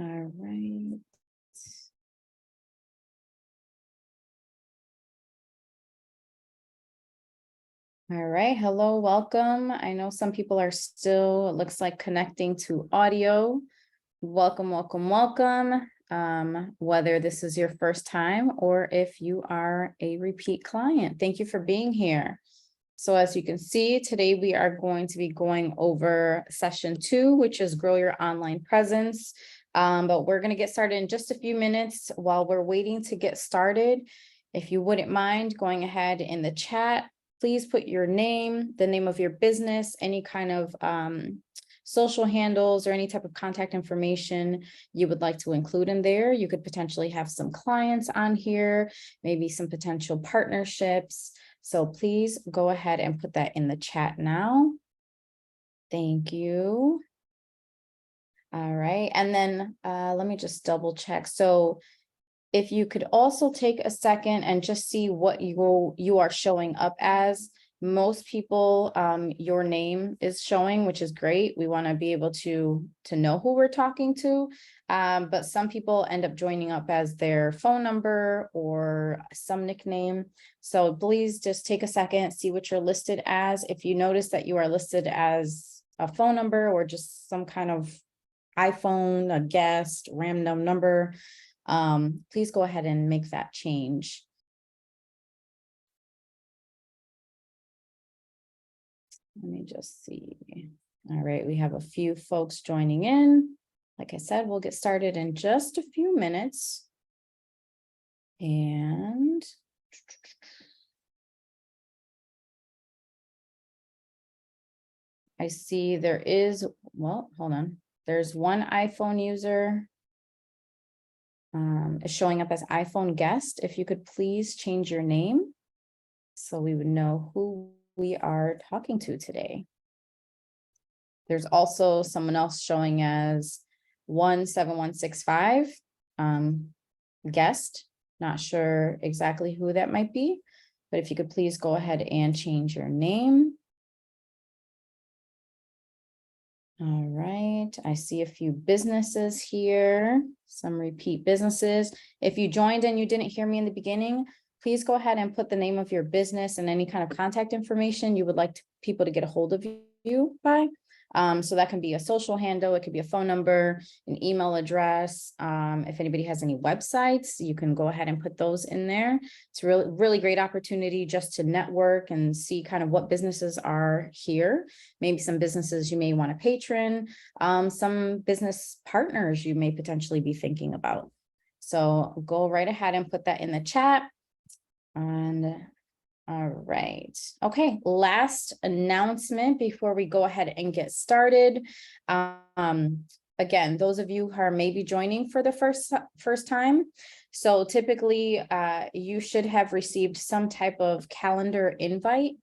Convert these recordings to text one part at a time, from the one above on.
All right. All right. Hello, welcome. I know some people are still, it looks like, connecting to audio. Welcome, welcome, welcome. Whether this is your first time or if you are a repeat client, thank you for being here. So as you can see, today we are going to be going over session 2, which is grow your online presence. But we're going to get started in just a few minutes. While we're waiting to get started, if you wouldn't mind going ahead in the chat, please put your name, the name of your business, any kind of social handles or any type of contact information you would like to include in there. You could potentially have some clients on here, maybe some potential partnerships. So please go ahead and put that in the chat now. Thank you. All right. And then let me just double check. So if you could also take a second and just see what you are showing up as. Most people, your name is showing, which is great. We want to be able to know who we're talking to. But some people end up joining up as their phone number or some nickname. So please just take a second, see what you're listed as. If you notice that you are listed as a phone number or just some kind of iPhone, a guest, random number, please go ahead and make that change. Let me just see. All right, we have a few folks joining in. Like I said, we'll get started in just a few minutes. And I see there is, well, hold on. There's one iPhone user. Is showing up as iPhone guest. If you could please change your name so we would know who we are talking to today. There's also someone else showing as 17165 guest. Not sure exactly who that might be, but if you could please go ahead and change your name. All right, I see a few businesses here, some repeat businesses. If you joined and you didn't hear me in the beginning, please go ahead and put the name of your business and any kind of contact information you would like people to get a hold of you by. So that can be a social handle, it could be a phone number, an email address. If anybody has any websites, you can go ahead and put those in there. It's a really great opportunity just to network and see kind of what businesses are here. Maybe some businesses you may want to patron, some business partners you may potentially be thinking about. So go right ahead and put that in the chat. And all right. Okay. Last announcement before we go ahead and get started. Again, those of you who are maybe joining for the first time. So typically you should have received some type of calendar invite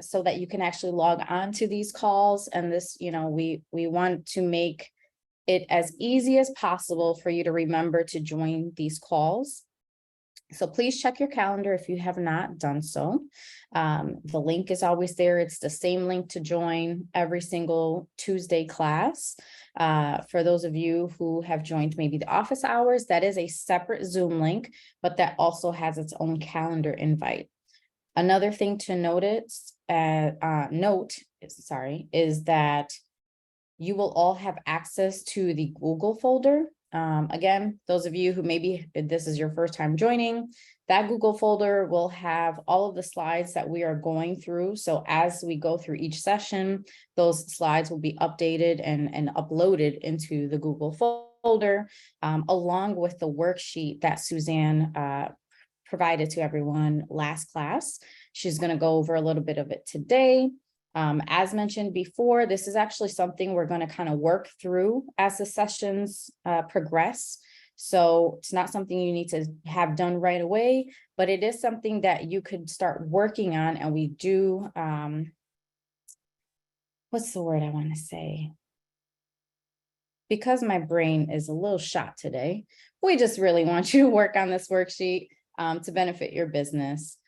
so that you can actually log on to these calls. And this, we want to make it as easy as possible for you to remember to join these calls. So please check your calendar if you have not done so. The link is always there. It's the same link to join every single Tuesday class. For those of you who have joined maybe the office hours, that is a separate Zoom link, but that also has its own calendar invite. Another thing to note is that you will all have access to the Google folder. Again, those of you who maybe this is your first time joining, that Google folder will have all of the slides that we are going through. So as we go through each session, those slides will be updated and uploaded into the Google folder, along with the worksheet that Suzanne provided to everyone last class. She's going to go over a little bit of it today. As mentioned before, this is actually something we're going to kind of work through as the sessions progress. So it's not something you need to have done right away, but it is something that you could start working on. And we do, what's the word I want to say? Because my brain is a little shot today, we just really want you to work on this worksheet to benefit your business.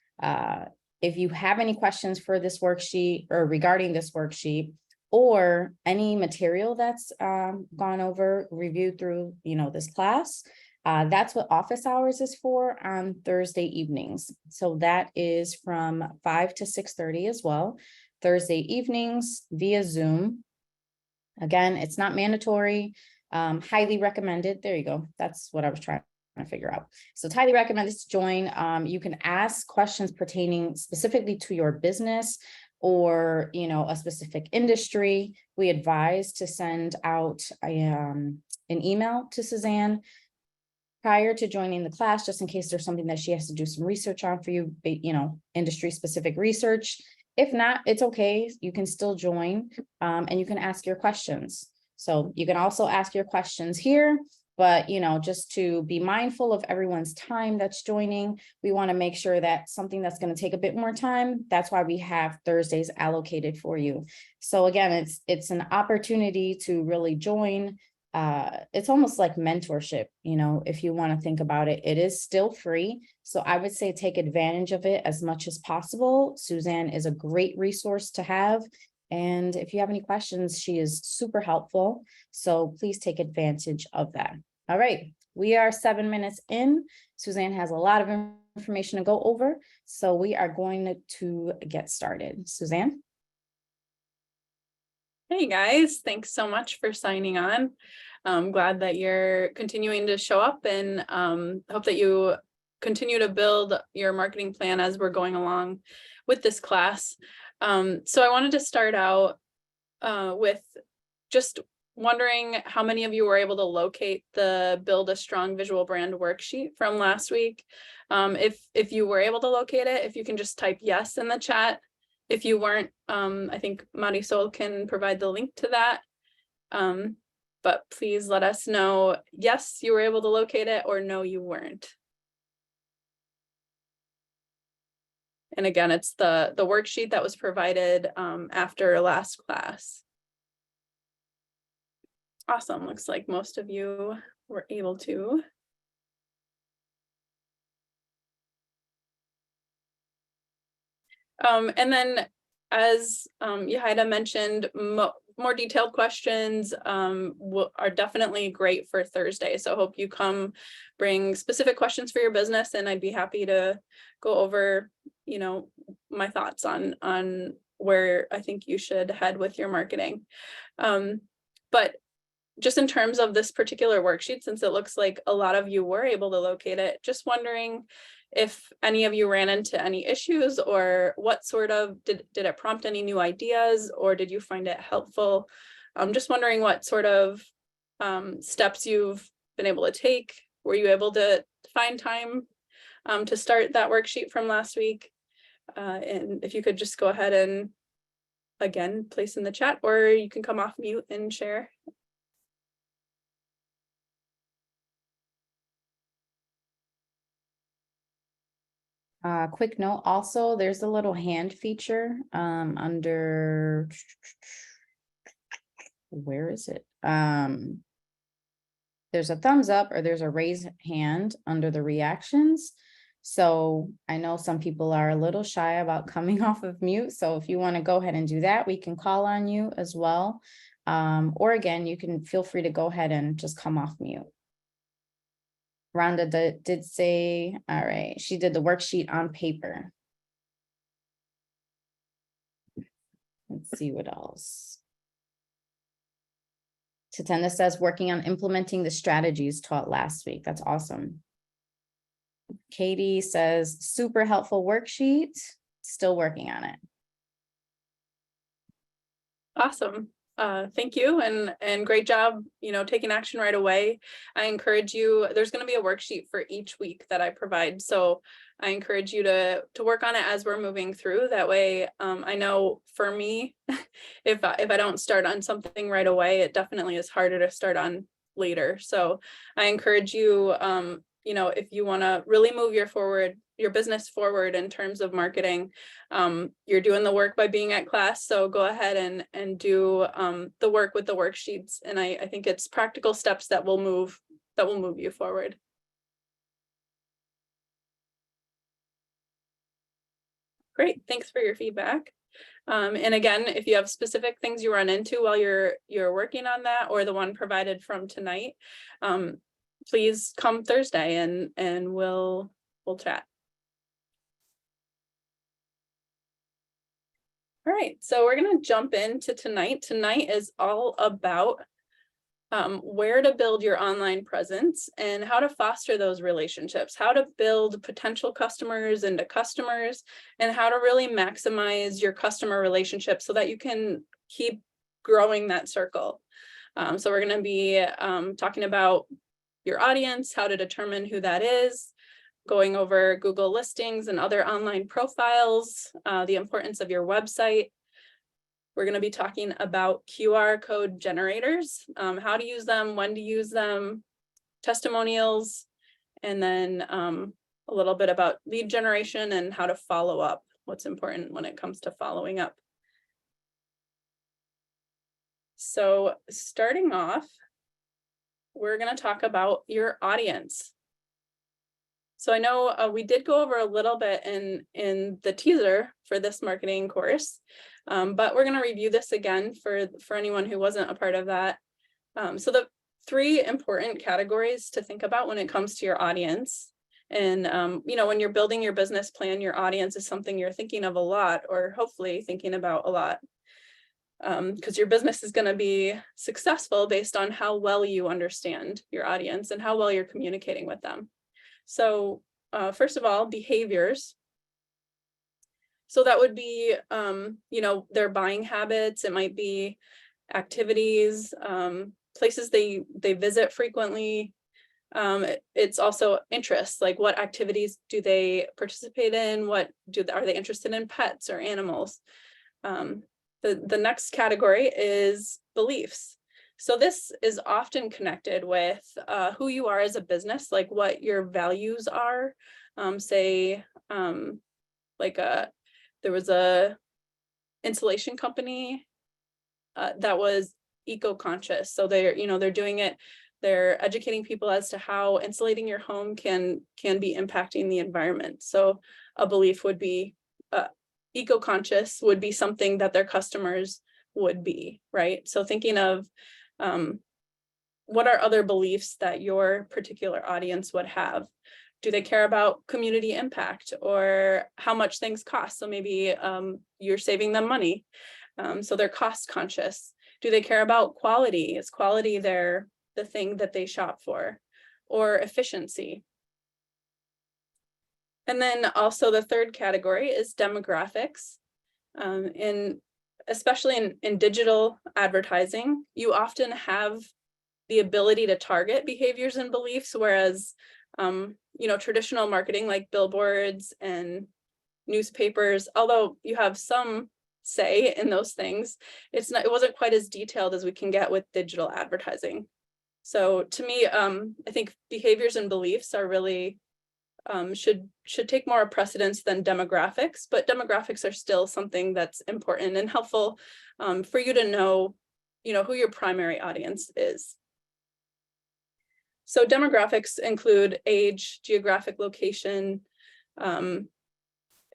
If you have any questions for this worksheet or regarding this worksheet, or any material that's gone over, reviewed through, this class. That's what office hours is for on Thursday evenings. So that is from 5 to 6:30 as well. Thursday evenings via Zoom. Again, it's not mandatory, highly recommended. There you go. That's what I was trying to figure out. So it's highly recommended to join. You can ask questions pertaining specifically to your business or, a specific industry. We advise to send out an email to Suzanne prior to joining the class, just in case there's something that she has to do some research on for you, industry specific research. If not, it's okay. You can still join and you can ask your questions. So you can also ask your questions here, but just to be mindful of everyone's time that's joining, we want to make sure that something that's going to take a bit more time, that's why we have Thursdays allocated for you. So again, it's an opportunity to really join. It's almost like mentorship, if you want to think about it. It is still free, so I would say take advantage of it as much as possible. Suzanne is a great resource to have, and if you have any questions, she is super helpful, so please take advantage of that. All right, we are 7 minutes in. Suzanne has a lot of information to go over, so we are going to get started. Suzanne? Hey guys, thanks so much for signing on. I'm glad that you're continuing to show up, and hope that you continue to build your marketing plan as we're going along with this class. So I wanted to start out with just wondering how many of you were able to locate the Build a Strong Visual Brand worksheet from last week. If you were able to locate it, if you can just type yes in the chat. If you weren't, I think Marisol can provide the link to that. But please let us know, yes, you were able to locate it, or no, you weren't. And again, it's the worksheet that was provided after last class. Awesome, looks like most of you were able to. And then, as Yahida mentioned, more detailed questions are definitely great for Thursday. So I hope you come bring specific questions for your business, and I'd be happy to go over, my thoughts on where I think you should head with your marketing. But just in terms of this particular worksheet, since it looks like a lot of you were able to locate it, just wondering if any of you ran into any issues, or what sort of, did it prompt any new ideas, or did you find it helpful? I'm just wondering what sort of steps you've been able to take. Were you able to find time to start that worksheet from last week? And if you could just go ahead and, again, place in the chat, or you can come off mute and share. Quick note, also, there's a little hand feature under, where is it? There's a thumbs up or there's a raised hand under the reactions. So I know some people are a little shy about coming off of mute. So if you want to go ahead and do that, we can call on you as well. Or again, you can feel free to go ahead and just come off mute. Rhonda did say, all right, she did the worksheet on paper. Let's see what else. Tatenda says working on implementing the strategies taught last week. That's awesome. Katie says super helpful worksheet, still working on it. Awesome. Thank you, and great job, taking action right away. I encourage you, there's going to be a worksheet for each week that I provide. So I encourage you to work on it as we're moving through. That way, I know for me, if I don't start on something right away, it definitely is harder to start on later. So I encourage you, if you want to really move your business forward in terms of marketing, you're doing the work by being at class. So go ahead and do the work with the worksheets. And I think it's practical steps that will move you forward. Great, thanks for your feedback. And again, if you have specific things you run into while you're working on that, or the one provided from tonight, please come Thursday and we'll chat. All right, so we're going to jump into tonight. Tonight is all about where to build your online presence and how to foster those relationships, how to build potential customers into customers, and how to really maximize your customer relationship so that you can keep growing that circle. So we're going to be talking about your audience, how to determine who that is, going over Google listings and other online profiles, the importance of your website. We're going to be talking about QR code generators, how to use them, when to use them, testimonials, and then a little bit about lead generation and how to follow up, what's important when it comes to following up. So starting off, we're going to talk about your audience. So I know we did go over a little bit in the teaser for this marketing course, but we're going to review this again for anyone who wasn't a part of that. So the 3 important categories to think about when it comes to your audience. And, you know, when you're building your business plan, your audience is something you're thinking of a lot, or hopefully thinking about a lot. Because your business is going to be successful based on how well you understand your audience and how well you're communicating with them. So first of all, behaviors. So that would be, you know, their buying habits. It might be activities, places they visit frequently. It's also interests, like what activities do they participate in? Are they interested in pets or animals? The next category is beliefs. So this is often connected with who you are as a business, like what your values are. There was a insulation company that was eco-conscious. So they're doing it. They're educating people as to how insulating your home can be impacting the environment. So a belief would be eco-conscious would be something that their customers would be, right? So thinking of what are other beliefs that your particular audience would have? Do they care about community impact or how much things cost? So maybe you're saving them money. So they're cost conscious. Do they care about quality? Is quality the thing that they shop for? Or efficiency? And then also the third category is demographics. Especially in digital advertising, you often have the ability to target behaviors and beliefs, whereas you know, traditional marketing like billboards and newspapers, although you have some say in those things, it wasn't quite as detailed as we can get with digital advertising. So to me, I think behaviors and beliefs are really should take more precedence than demographics, but demographics are still something that's important and helpful for you to know, you know, who your primary audience is. So demographics include age, geographic location,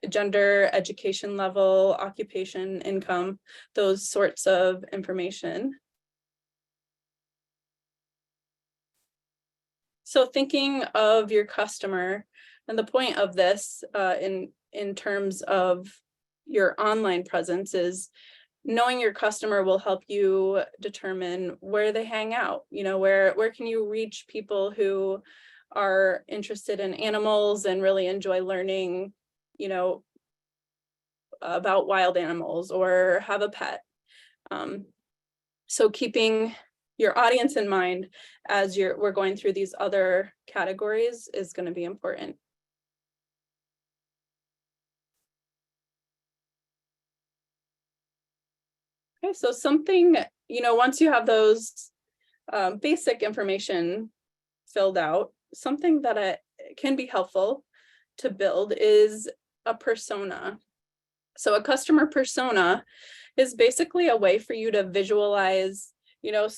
gender, education level, occupation, income, those sorts of information. So thinking of your customer, and the point of this in terms of your online presence is knowing your customer will help you determine where they hang out. You know, where can you reach people who are interested in animals and really enjoy learning, you know, about wild animals or have a pet. So keeping your audience in mind as we're going through these other categories is going to be important. Okay, so something, you know, once you have those basic information filled out, something that can be helpful to build is a persona. So a customer persona is basically a way for you to visualize, you know,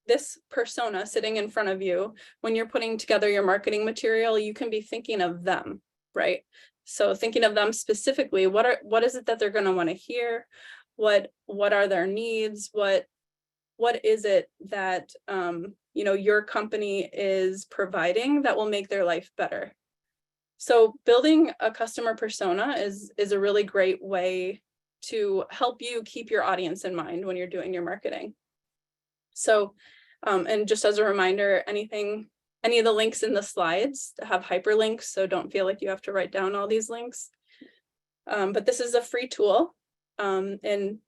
this persona sitting in front of you. When you're putting together your marketing material, you can be thinking of them, right? So thinking of them specifically, what is it that they're going to want to hear? What are their needs? What is it that your company is providing that will make their life better? So building a customer persona is a really great way to help you keep your audience in mind when you're doing your marketing. So, and just as a reminder, any of the links in the slides have hyperlinks, so don't feel like you have to write down all these links. But this is a free tool, and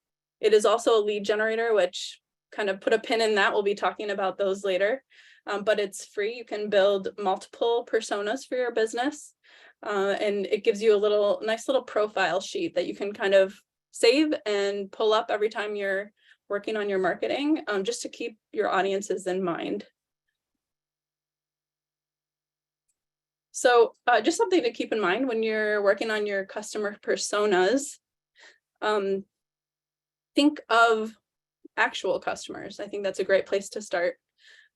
it is also a lead generator, which kind of put a pin in that. We'll be talking about those later, but it's free. You can build multiple personas for your business, and it gives you a nice little profile sheet that you can kind of save and pull up every time you're working on your marketing, just to keep your audiences in mind. So just something to keep in mind when you're working on your customer personas, think of actual customers. I think that's a great place to start.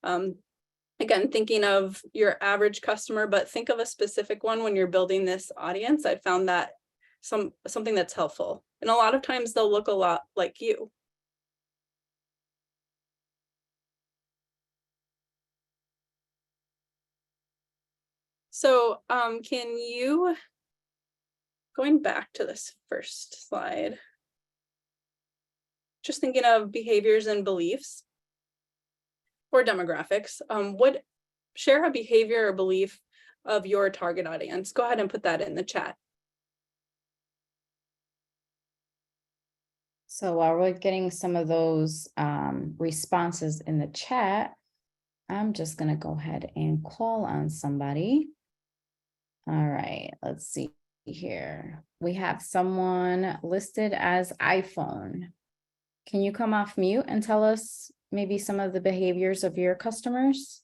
Again, thinking of your average customer, but think of a specific one when you're building this audience. I found that something that's helpful. And a lot of times they'll look a lot like you. So can you, going back to this first slide, just thinking of behaviors and beliefs or demographics, share a behavior or belief of your target audience. Go ahead and put that in the chat. So while we're getting some of those responses in the chat, I'm just going to go ahead and call on somebody. All right, let's see here. We have someone listed as iPhone. Can you come off mute and tell us maybe some of the behaviors of your customers?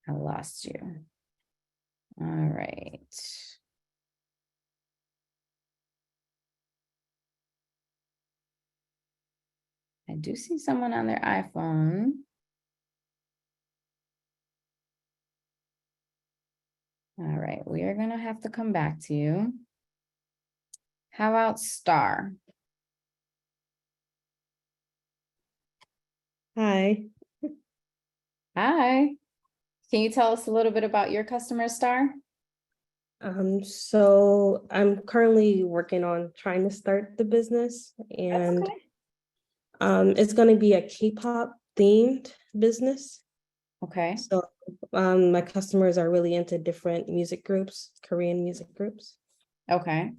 I lost you. All right. I do see someone on their iPhone. All right, we are going to have to come back to you. How about Star? Hi. Hi. Can you tell us a little bit about your customer, Star? So I'm currently working on trying to start the business, and it's going to be a K-pop themed business. Okay. So my customers are really into different music groups, Korean music groups. Okay.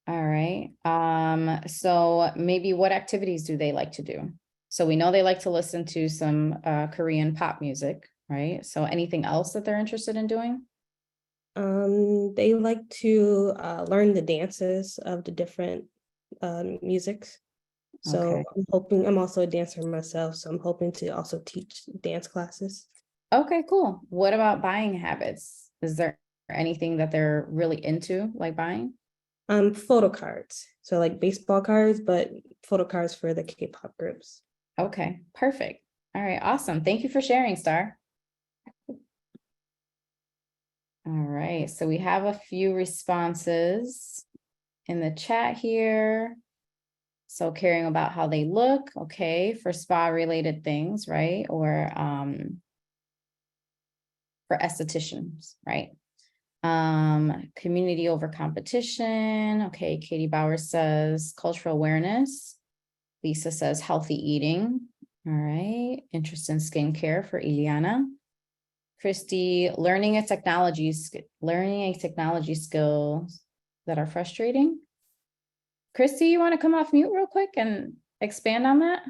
All right. So maybe what activities do they like to do? So we know they like to listen to some Korean pop music, right? So anything else that they're interested in doing? They like to learn the dances of the different musics. So Okay. I'm also a dancer myself, so I'm hoping to also teach dance classes. Okay, cool. What about buying habits? Is there anything that they're really into, like buying? Photo cards. So like baseball cards, but photo cards for the K-pop groups. Okay, perfect. All right, awesome. Thank you for sharing, Star. All right, so we have a few responses in the chat here. So caring about how they look, okay, for spa related things, right? Or for estheticians, right? Community over competition. Okay, Katie Bauer says cultural awareness. Lisa says healthy eating. All right, interest in skincare for Ileana. Christy, learning a technology skill that are frustrating. Christy, you want to come off mute real quick and expand on that?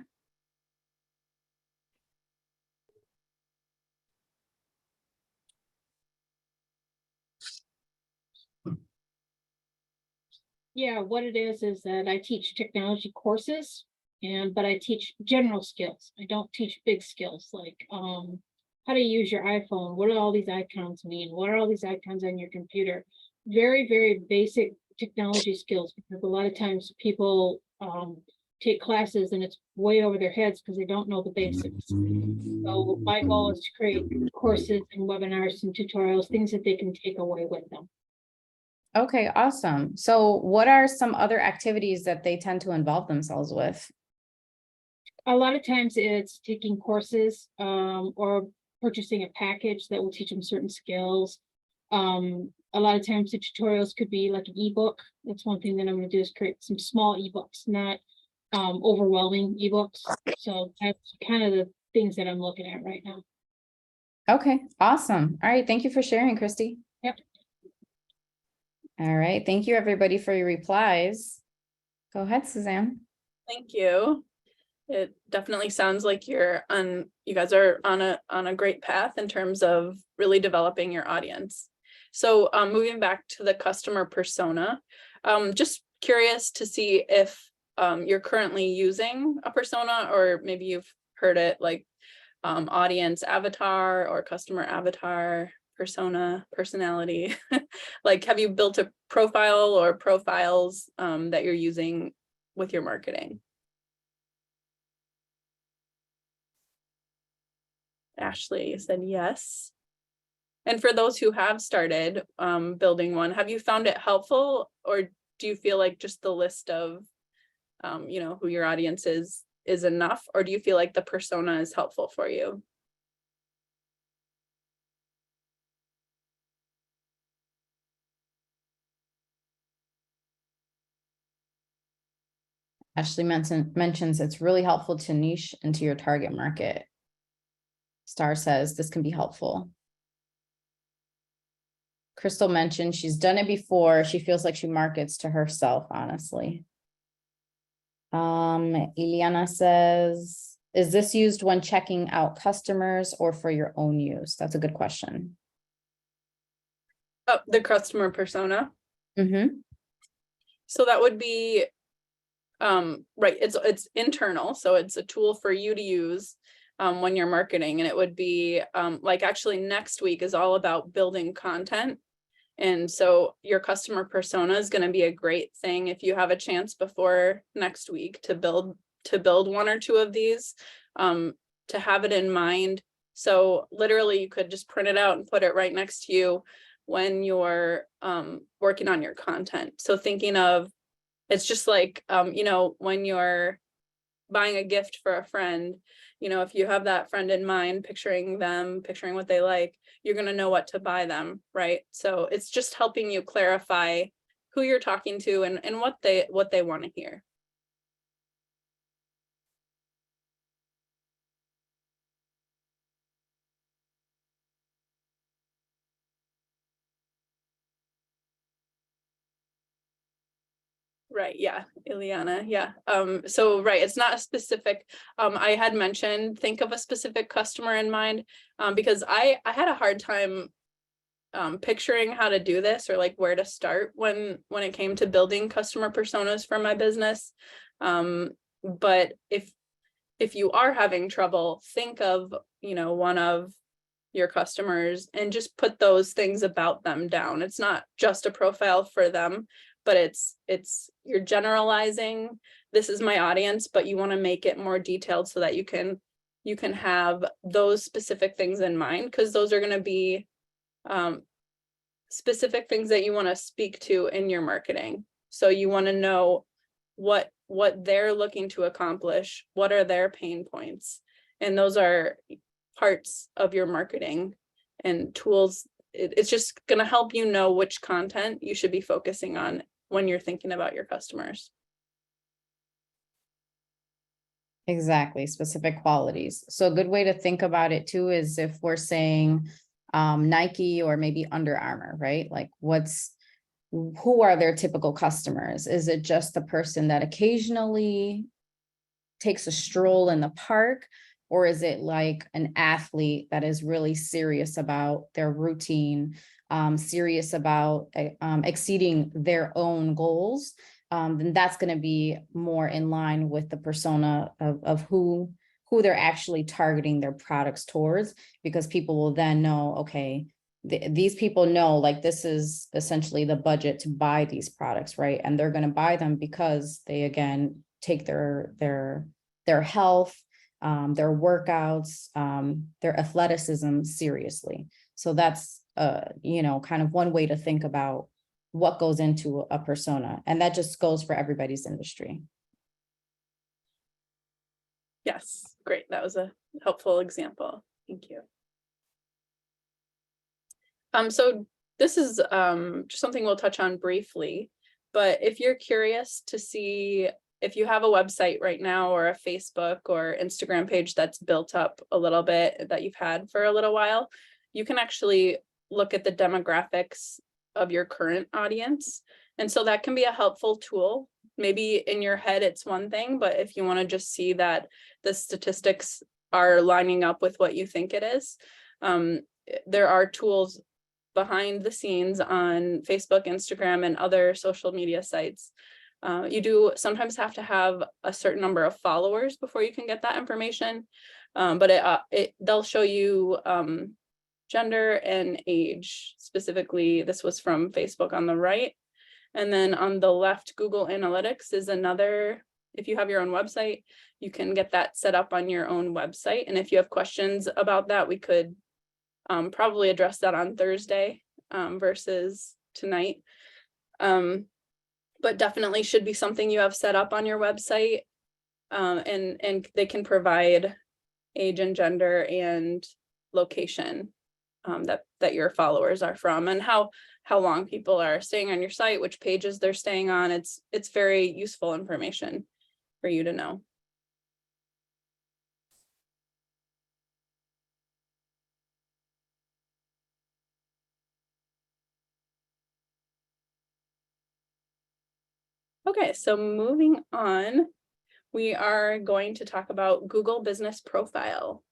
Yeah, what it is that I teach technology courses, but I teach general skills. I don't teach big skills like how to use your iPhone. What do all these icons mean? What are all these icons on your computer? Very, very basic technology skills, because a lot of times people take classes and it's way over their heads because they don't know the basics. So my goal is to create courses and webinars and tutorials, things that they can take away with them. Okay, awesome. So what are some other activities that they tend to involve themselves with? A lot of times it's taking courses, or purchasing a package that will teach them certain skills. A lot of times the tutorials could be like an ebook. That's one thing that I'm gonna do is create some small ebooks, not overwhelming ebooks. So that's kind of the things that I'm looking at right now. Okay, awesome. All right, thank you for sharing, Christy. Yep. All right, thank you, everybody, for your replies. Go ahead, Suzanne. Thank you. It definitely sounds like you guys are on a great path in terms of really developing your audience. So moving back to the customer persona, just curious to see if you're currently using a persona, or maybe you've heard it like audience avatar or customer avatar, persona, personality. Like, have you built a profile or profiles that you're using with your marketing? Ashley said yes. And for those who have started building one, have you found it helpful, or do you feel like just the list of who your audience is enough, or do you feel like the persona is helpful for you? Ashley mentions it's really helpful to niche into your target market. Star says this can be helpful. Crystal mentioned she's done it before. She feels like she markets to herself, honestly. Ileana says, is this used when checking out customers or for your own use? That's a good question. Oh, the customer persona. Mm-hmm. So that would be right, it's internal, so it's a tool for you to use when you're marketing, and it would be like, actually next week is all about building content. And so your customer persona is going to be a great thing if you have a chance before next week to build one or two of these, to have it in mind. So literally you could just print it out and put it right next to you when you're working on your content. So thinking of, it's just like, when you're buying a gift for a friend, if you have that friend in mind, picturing them, picturing what they like, you're going to know what to buy them, right? So it's just helping you clarify who you're talking to and what they want to hear. Right, yeah, Ileana, yeah. So right, it's not a specific, I had mentioned, think of a specific customer in mind, because I had a hard time picturing how to do this, or like where to start when it came to building customer personas for my business. But if you are having trouble, think of, one of your customers and just put those things about them down. It's not just a profile for them, but it's you're generalizing, this is my audience, but you want to make it more detailed so that you can have those specific things in mind, because those are going to be specific things that you want to speak to in your marketing. So you want to know what they're looking to accomplish, what are their pain points, and those are parts of your marketing and tools. It's just going to help you know which content you should be focusing on when you're thinking about your customers. Exactly, specific qualities. So a good way to think about it too is if we're saying Nike or maybe Under Armour, right? Like who are their typical customers? Is it just the person that occasionally takes a stroll in the park? Or is it like an athlete that is really serious about their routine, serious about exceeding their own goals? Then that's going to be more in line with the persona of who they're actually targeting their products towards, because people will then know, okay, these people know, like, this is essentially the budget to buy these products, right? And they're going to buy them because they, again, take their health, their workouts, their athleticism seriously. So that's, you know, kind of one way to think about what goes into a persona. And that just goes for everybody's industry. Yes, great. That was a helpful example. Thank you. So this is just something we'll touch on briefly, but if you're curious to see if you have a website right now or a Facebook or Instagram page that's built up a little bit that you've had for a little while, you can actually look at the demographics of your current audience. And so that can be a helpful tool. Maybe in your head it's one thing, but if you want to just see that the statistics are lining up with what you think it is, there are tools behind the scenes on Facebook, Instagram, and other social media sites. You do sometimes have to have a certain number of followers before you can get that information, but they'll show you gender and age. Specifically, this was from Facebook on the right. And then on the left, Google Analytics is another. If you have your own website, you can get that set up on your own website. And if you have questions about that, we could probably address that on Thursday versus tonight. But definitely should be something you have set up on your website, and they can provide age and gender and location that your followers are from, and how long people are staying on your site, which pages they're staying on. It's very useful information for you to know. Okay, so moving on, we are going to talk about Google Business Profile.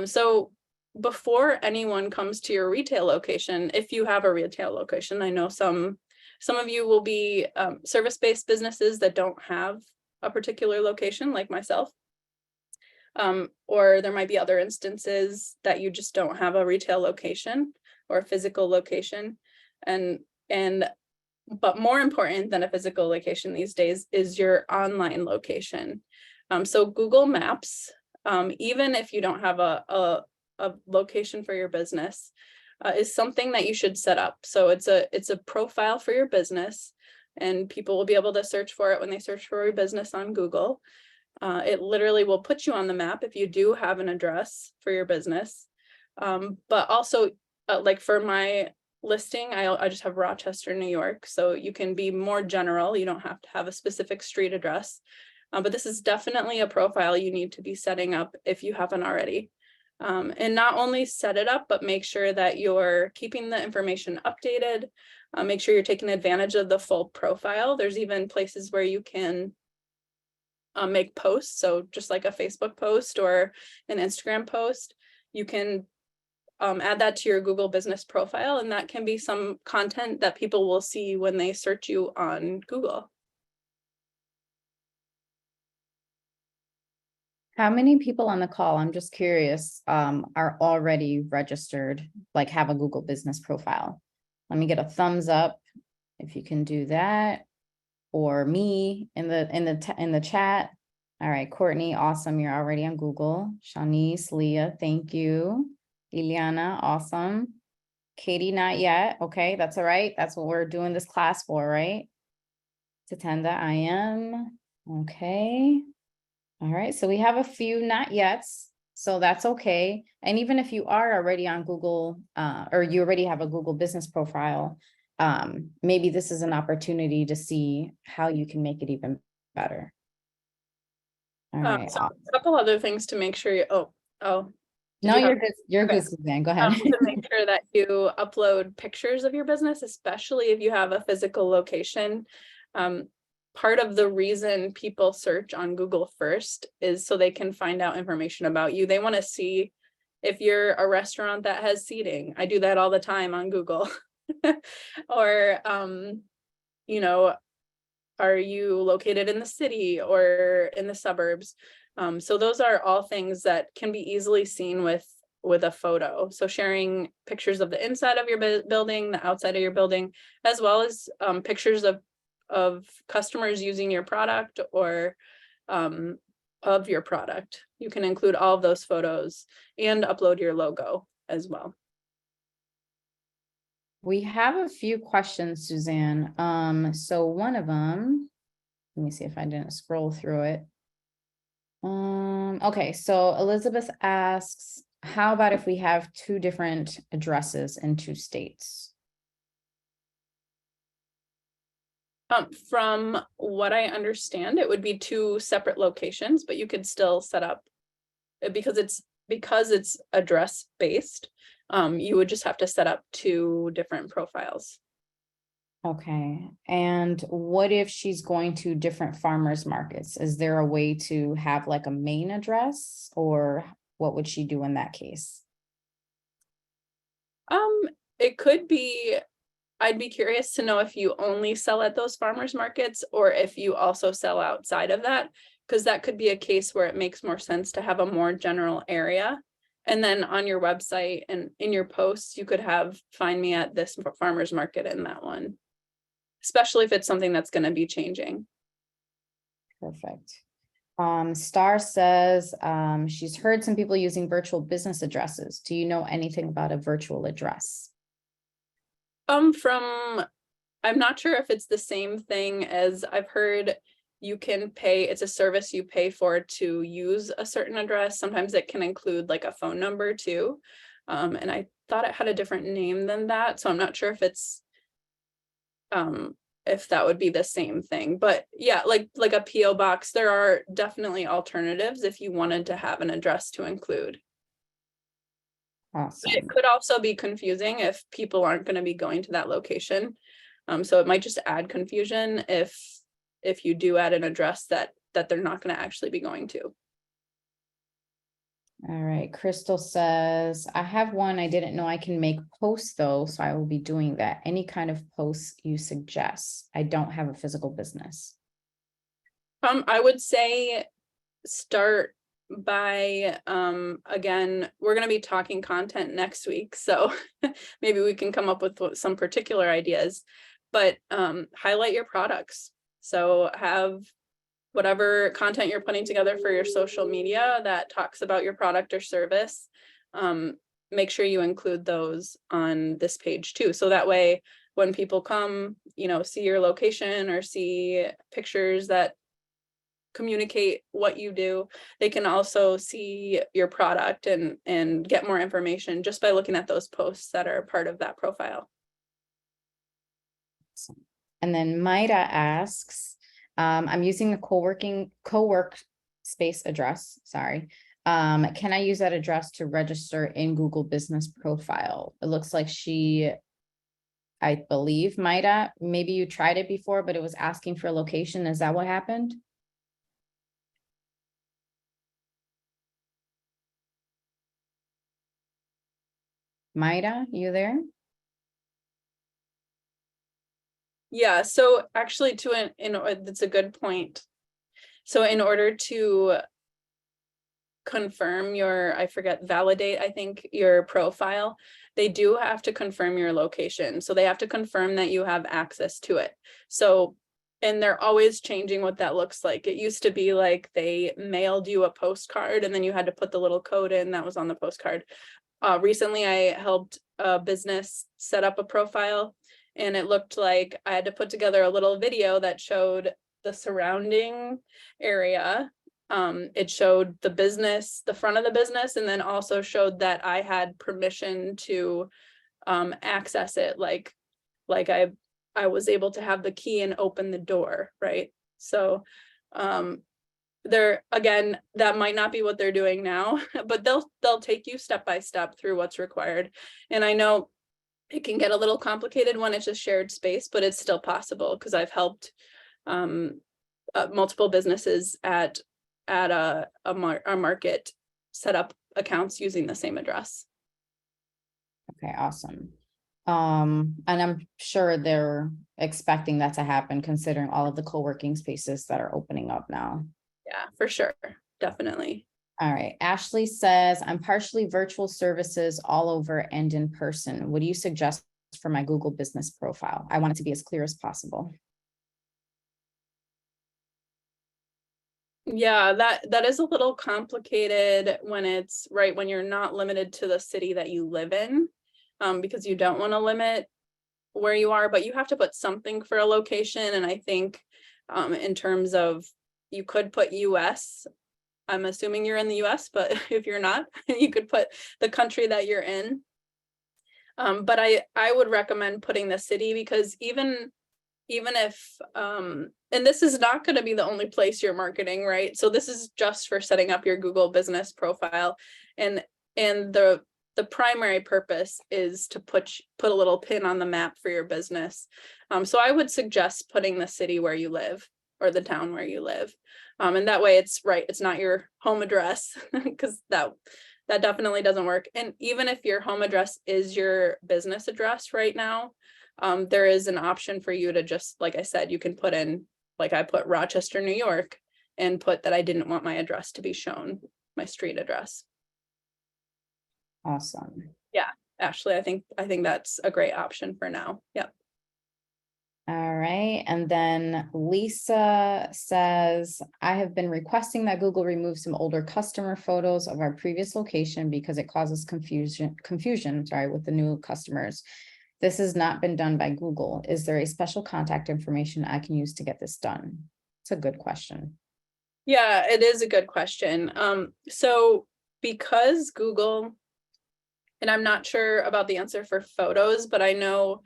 So before anyone comes to your retail location, if you have a retail location, I know some of you will be service-based businesses that don't have a particular location, like myself. Or there might be other instances that you just don't have a retail location or a physical location. But more important than a physical location these days is your online location. So Google Maps, even if you don't have a location for your business, is something that you should set up. So it's a profile for your business, and people will be able to search for it when they search for your business on Google. It literally will put you on the map if you do have an address for your business. But also, like for my listing, I just have Rochester, New York. So you can be more general. You don't have to have a specific street address. But this is definitely a profile you need to be setting up if you haven't already. And not only set it up, but make sure that you're keeping the information updated. Make sure you're taking advantage of the full profile. There's even places where you can make posts. So just like a Facebook post or an Instagram post, you can add that to your Google Business Profile, and that can be some content that people will see when they search you on Google. How many people on the call, I'm just curious, are already registered, like have a Google Business Profile? Let me get a thumbs up if you can do that, or me in the chat. All right, Courtney, awesome, you're already on Google. Shanice, Leah, thank you. Ileana, awesome. Katie, not yet. Okay, that's all right. That's what we're doing this class for, right? Tatenda, I am. Okay. All right, so we have a few not yets, so that's okay. And even if you are already on Google, or you already have a Google Business Profile, maybe this is an opportunity to see how you can make it even better. All right. So a couple other things to make sure you, No, you're good. You're good, Suzanne. Go ahead. to make sure that you upload pictures of your business, especially if you have a physical location. Part of the reason people search on Google first is so they can find out information about you. They want to see if you're a restaurant that has seating. I do that all the time on Google. Or, you know, are you located in the city or in the suburbs? So those are all things that can be easily seen with a photo. So sharing pictures of the inside of your building, the outside of your building, as well as pictures of of customers using your product or of your product. You can include all of those photos and upload your logo as well. We have a few questions, Suzanne. So one of them, let me see if I didn't scroll through it. Okay, so Elizabeth asks, how about if we have 2 different addresses in 2 states? From what I understand, it would be 2 separate locations, but you could still set up because it's address based. You would just have to set up 2 different profiles. Okay, and what if she's going to different farmers markets? Is there a way to have like a main address, or what would she do in that case? It could be, I'd be curious to know if you only sell at those farmers markets or if you also sell outside of that, because that could be a case where it makes more sense to have a more general area. And then on your website and in your posts, you could have find me at this farmers market in that one, especially if it's something that's going to be changing. Perfect. Star says, she's heard some people using virtual business addresses. Do you know anything about a virtual address? I'm not sure if it's the same thing as I've heard you can pay, it's a service you pay for to use a certain address. Sometimes it can include like a phone number too. And I thought it had a different name than that. So I'm not sure if it's, if that would be the same thing, but yeah, like a PO box, there are definitely alternatives if you wanted to have an address to include. Awesome. It could also be confusing if people aren't going to be going to that location. So it might just add confusion if you do add an address that they're not going to actually be going to. All right, Crystal says, I have one. I didn't know I can make posts though, so I will be doing that. Any kind of posts you suggest? I don't have a physical business. I would say start by again, we're going to be talking content next week, so maybe we can come up with some particular ideas, but highlight your products. So have whatever content you're putting together for your social media that talks about your product or service, make sure you include those on this page too, so that way when people come, see your location or see pictures that communicate what you do, they can also see your product and get more information just by looking at those posts that are part of that profile. And then Maida asks, I'm using a co-work space address, sorry. Can I use that address to register in Google Business Profile? It looks like I believe, Maida, maybe you tried it before, but it was asking for a location. Is that what happened? Maida, you there? Yeah, so actually that's a good point. So in order to confirm validate, I think, your profile, they do have to confirm your location. So they have to confirm that you have access to it. So, and they're always changing what that looks like. It used to be like they mailed you a postcard and then you had to put the little code in that was on the postcard. Recently, I helped a business set up a profile, and it looked like I had to put together a little video that showed the surrounding area. It showed the business, the front of the business, and then also showed that I had permission to access it, like I was able to have the key and open the door, right? So again, that might not be what they're doing now, but they'll take you step by step through what's required. And I know it can get a little complicated when it's a shared space, but it's still possible because I've helped multiple businesses at a market set up accounts using the same address. Okay, awesome. And I'm sure they're expecting that to happen considering all of the co-working spaces that are opening up now. Yeah, for sure. Definitely. All right. Ashley says, I'm partially virtual services all over and in person. What do you suggest for my Google Business Profile? I want it to be as clear as possible. Yeah, that is a little complicated when it's right when you're not limited to the city that you live in, because you don't want to limit where you are, but you have to put something for a location. And I think in terms of, you could put US. I'm assuming you're in the US, but if you're not, you could put the country that you're in. But I would recommend putting the city, because even if and this is not going to be the only place you're marketing, right? So this is just for setting up your Google business profile, and the primary purpose is to put a little pin on the map for your business. So I would suggest putting the city where you live, or the town where you live, and that way it's right, it's not your home address, because that definitely doesn't work. And even if your home address is your business address right now, there is an option for you to just, like I said, you can put in, like I put Rochester, New York, and put that I didn't want my address to be shown, my street address. Awesome. Ashley, I think that's a great option for now. Yep. All right, and then Lisa says, I have been requesting that Google remove some older customer photos of our previous location because it causes confusion, with the new customers. This has not been done by Google. Is there a special contact information I can use to get this done? It's a good question. Yeah, it is a good question. So because Google, and I'm not sure about the answer for photos, but I know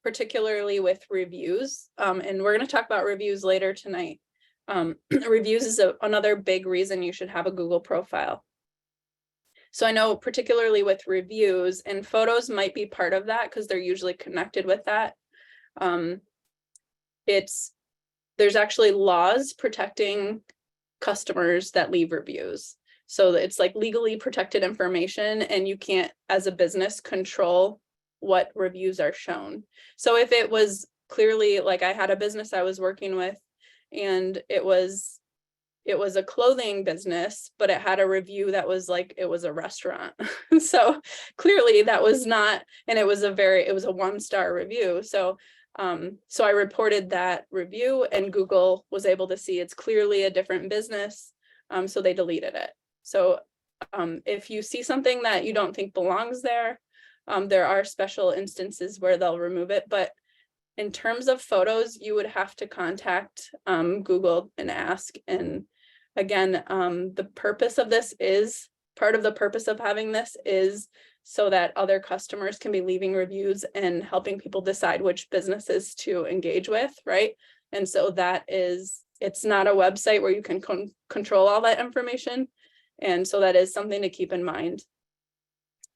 particularly with reviews, and we're going to talk about reviews later tonight. Reviews is another big reason you should have a Google profile. So I know particularly with reviews, and photos might be part of that because they're usually connected with that. There's actually laws protecting customers that leave reviews. So it's like legally protected information, and you can't, as a business, control what reviews are shown. So if it was clearly, like I had a business I was working with, and it was a clothing business, but it had a review that was like, it was a restaurant. So clearly that was not, and it was a 1-star review. So I reported that review, and Google was able to see it's clearly a different business. So they deleted it. So if you see something that you don't think belongs there, there are special instances where they'll remove it. But in terms of photos, you would have to contact Google and ask. And again, the purpose of this is, part of the purpose of having this is so that other customers can be leaving reviews and helping people decide which businesses to engage with, right? And so it's not a website where you can control all that information. And so that is something to keep in mind.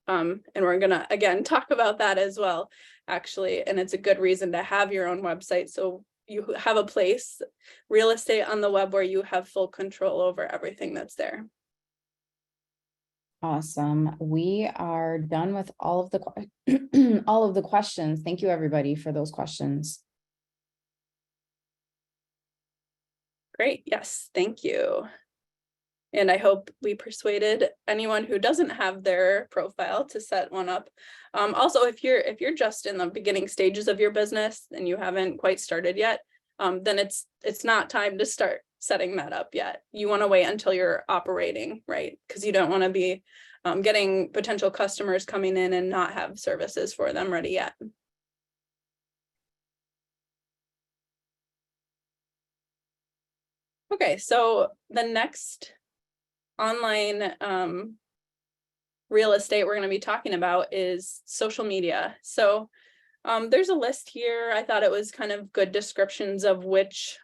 And we're gonna, again, talk about that as well, actually. And it's a good reason to have your own website. So you have a place, real estate on the web, where you have full control over everything that's there. Awesome. We are done with all of the all of the questions. Thank you, everybody, for those questions. Great. Yes, thank you. And I hope we persuaded anyone who doesn't have their profile to set one up. Also, if you're just in the beginning stages of your business and you haven't quite started yet, then it's not time to start setting that up yet. You want to wait until you're operating, right? Because you don't want to be getting potential customers coming in and not have services for them ready yet. Okay, so the next online real estate we're going to be talking about is social media. So there's a list here. I thought it was kind of good descriptions of which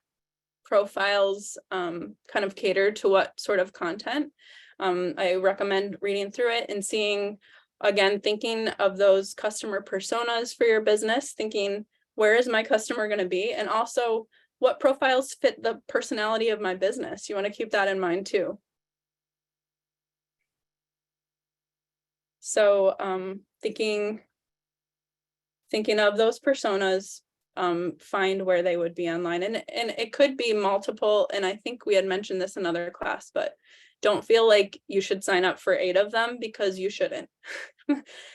profiles kind of cater to what sort of content. I recommend reading through it and seeing, again, thinking of those customer personas for your business, thinking, where is my customer going to be? And also, what profiles fit the personality of my business? You want to keep that in mind too. So thinking of those personas, find where they would be online, and it could be multiple. And I think we had mentioned this in another class, but don't feel like you should sign up for 8 of them, because you shouldn't.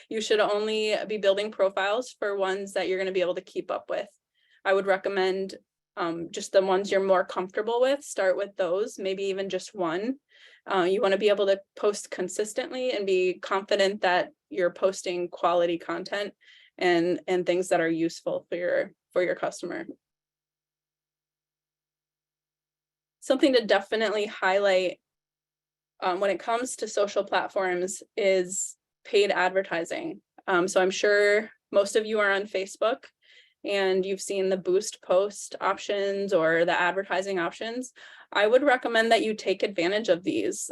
You should only be building profiles for ones that you're going to be able to keep up with. I would recommend just the ones you're more comfortable with, start with those, maybe even just one. You want to be able to post consistently and be confident that you're posting quality content and things that are useful for your customer. Something to definitely highlight when it comes to social platforms is paid advertising. So I'm sure most of you are on Facebook and you've seen the boost post options or the advertising options. I would recommend that you take advantage of these.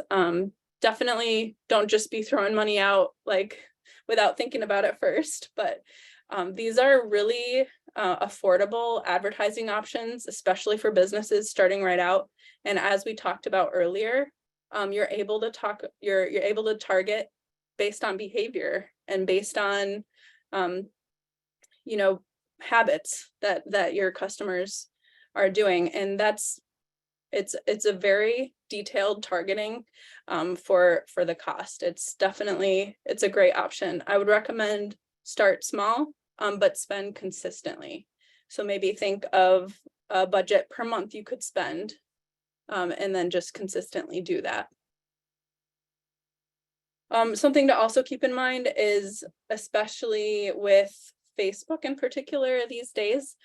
Definitely don't just be throwing money out like without thinking about it first, but these are really affordable advertising options, especially for businesses starting right out. And as we talked about earlier, you're able to target based on behavior and based on you know, habits that your customers are doing. And it's a very detailed targeting for the cost. It's a great option. I would recommend start small, but spend consistently. So maybe think of a budget per month you could spend, and then just consistently do that. Something to also keep in mind is, especially with Facebook in particular these days,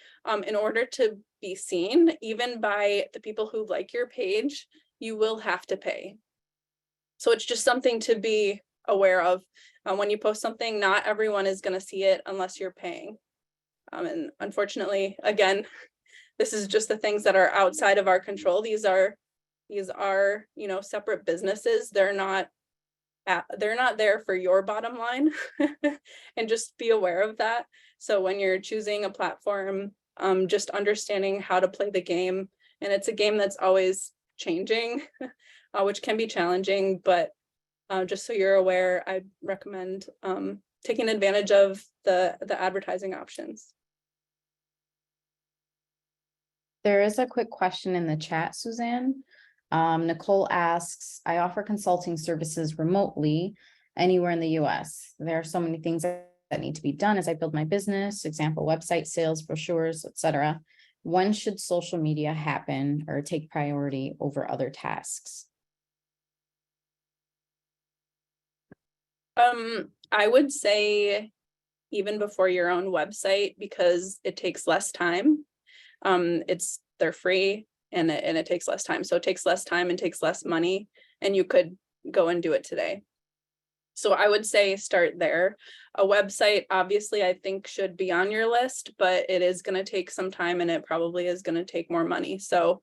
in order to be seen, even by the people who like your page, you will have to pay. So it's just something to be aware of. When you post something, not everyone is going to see it unless you're paying. And unfortunately, again, this is just the things that are outside of our control. These are, you know, separate businesses. They're not there for your bottom line. And just be aware of that. So when you're choosing a platform, just understanding how to play the game, and it's a game that's always changing, which can be challenging, but just so you're aware, I recommend taking advantage of the advertising options. There is a quick question in the chat, Suzanne. Nicole asks, I offer consulting services remotely anywhere in the US. There are so many things that need to be done as I build my business, example, website, sales, brochures, etc. When should social media happen or take priority over other tasks? I would say even before your own website, because it takes less time. They're free and it takes less time. So it takes less time and takes less money, and you could go and do it today. So I would say start there. A website, obviously, I think should be on your list, but it is going to take some time and it probably is going to take more money. So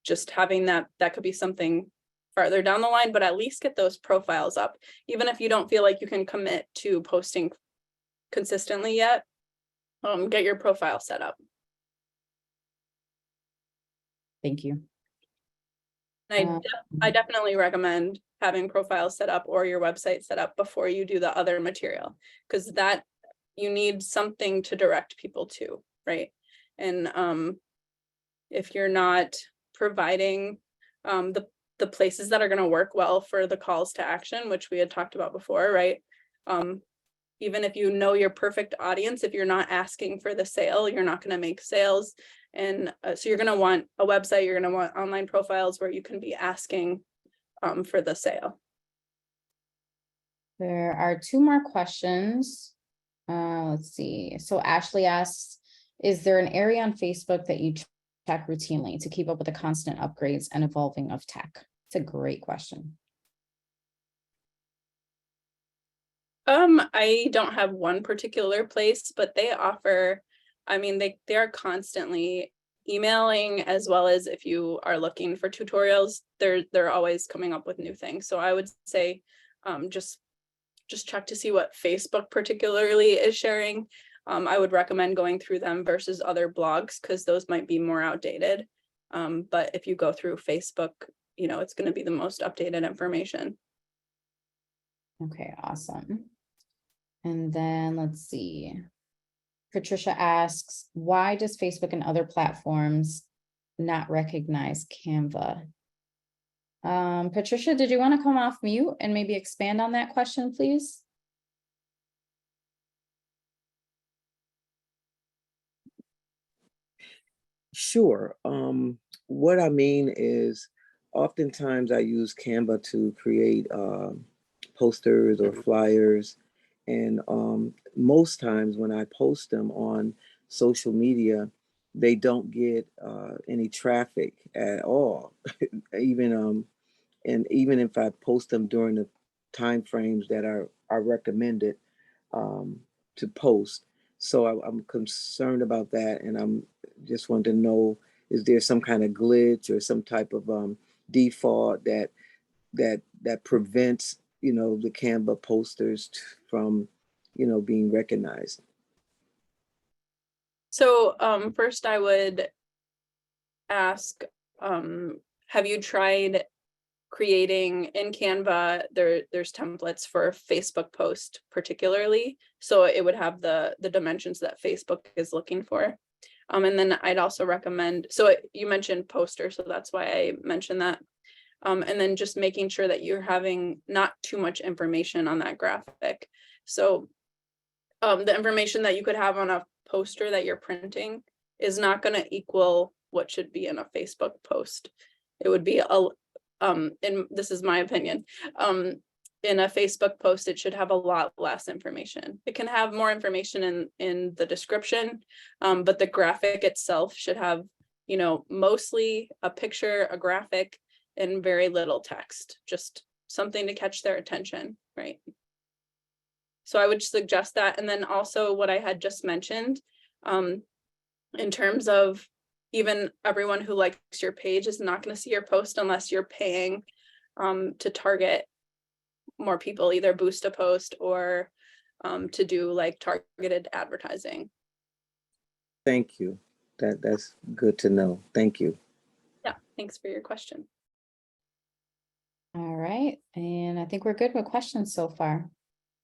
just having that could be something farther down the line, but at least get those profiles up. Even if you don't feel like you can commit to posting consistently yet, get your profile set up. Thank you. I definitely recommend having profiles set up or your website set up before you do the other material, because that you need something to direct people to, right? And if you're not providing the places that are going to work well for the calls to action, which we had talked about before, right? Even if you know your perfect audience, if you're not asking for the sale, you're not going to make sales. And so you're going to want a website, you're going to want online profiles where you can be asking for the sale. There are two more questions. Let's see. So Ashley asks, is there an area on Facebook that you check routinely to keep up with the constant upgrades and evolving of tech? It's a great question. I don't have one particular place, but they offer, I mean, they are constantly emailing, as well as if you are looking for tutorials, they're always coming up with new things. So I would say just check to see what Facebook particularly is sharing. I would recommend going through them versus other blogs, because those might be more outdated. But if you go through Facebook, you know, it's going to be the most updated information. Okay, awesome. And then let's see. Patricia asks, why does Facebook and other platforms not recognize Canva? Patricia, did you want to come off mute and maybe expand on that question, please? Sure. What I mean is oftentimes I use Canva to create posters or flyers. And most times when I post them on social media, they don't get any traffic at all. Even and even if I post them during the time frames that are recommended um, to post. So I'm concerned about that, and I'm just want to know, is there some kind of glitch or some type of default that prevents the Canva posters from being recognized? So first I would ask, have you tried creating in Canva? There's templates for Facebook post particularly, so it would have the dimensions that Facebook is looking for. And then I'd also recommend, so you mentioned poster, so that's why I mentioned that. And then just making sure that you're having not too much information on that graphic. So the information that you could have on a poster that you're printing is not going to equal what should be in a Facebook post. It would be and this is my opinion, in a Facebook post, it should have a lot less information. It can have more information in the description, but the graphic itself should have, mostly a picture, a graphic, and very little text, just something to catch their attention, right? So I would suggest that. And then also what I had just mentioned, in terms of even everyone who likes your page is not going to see your post unless you're paying to target more people, either boost a post or to do like targeted advertising. Thank you. That's good to know. Thank you. Yeah, thanks for your question. All right, and I think we're good with questions so far.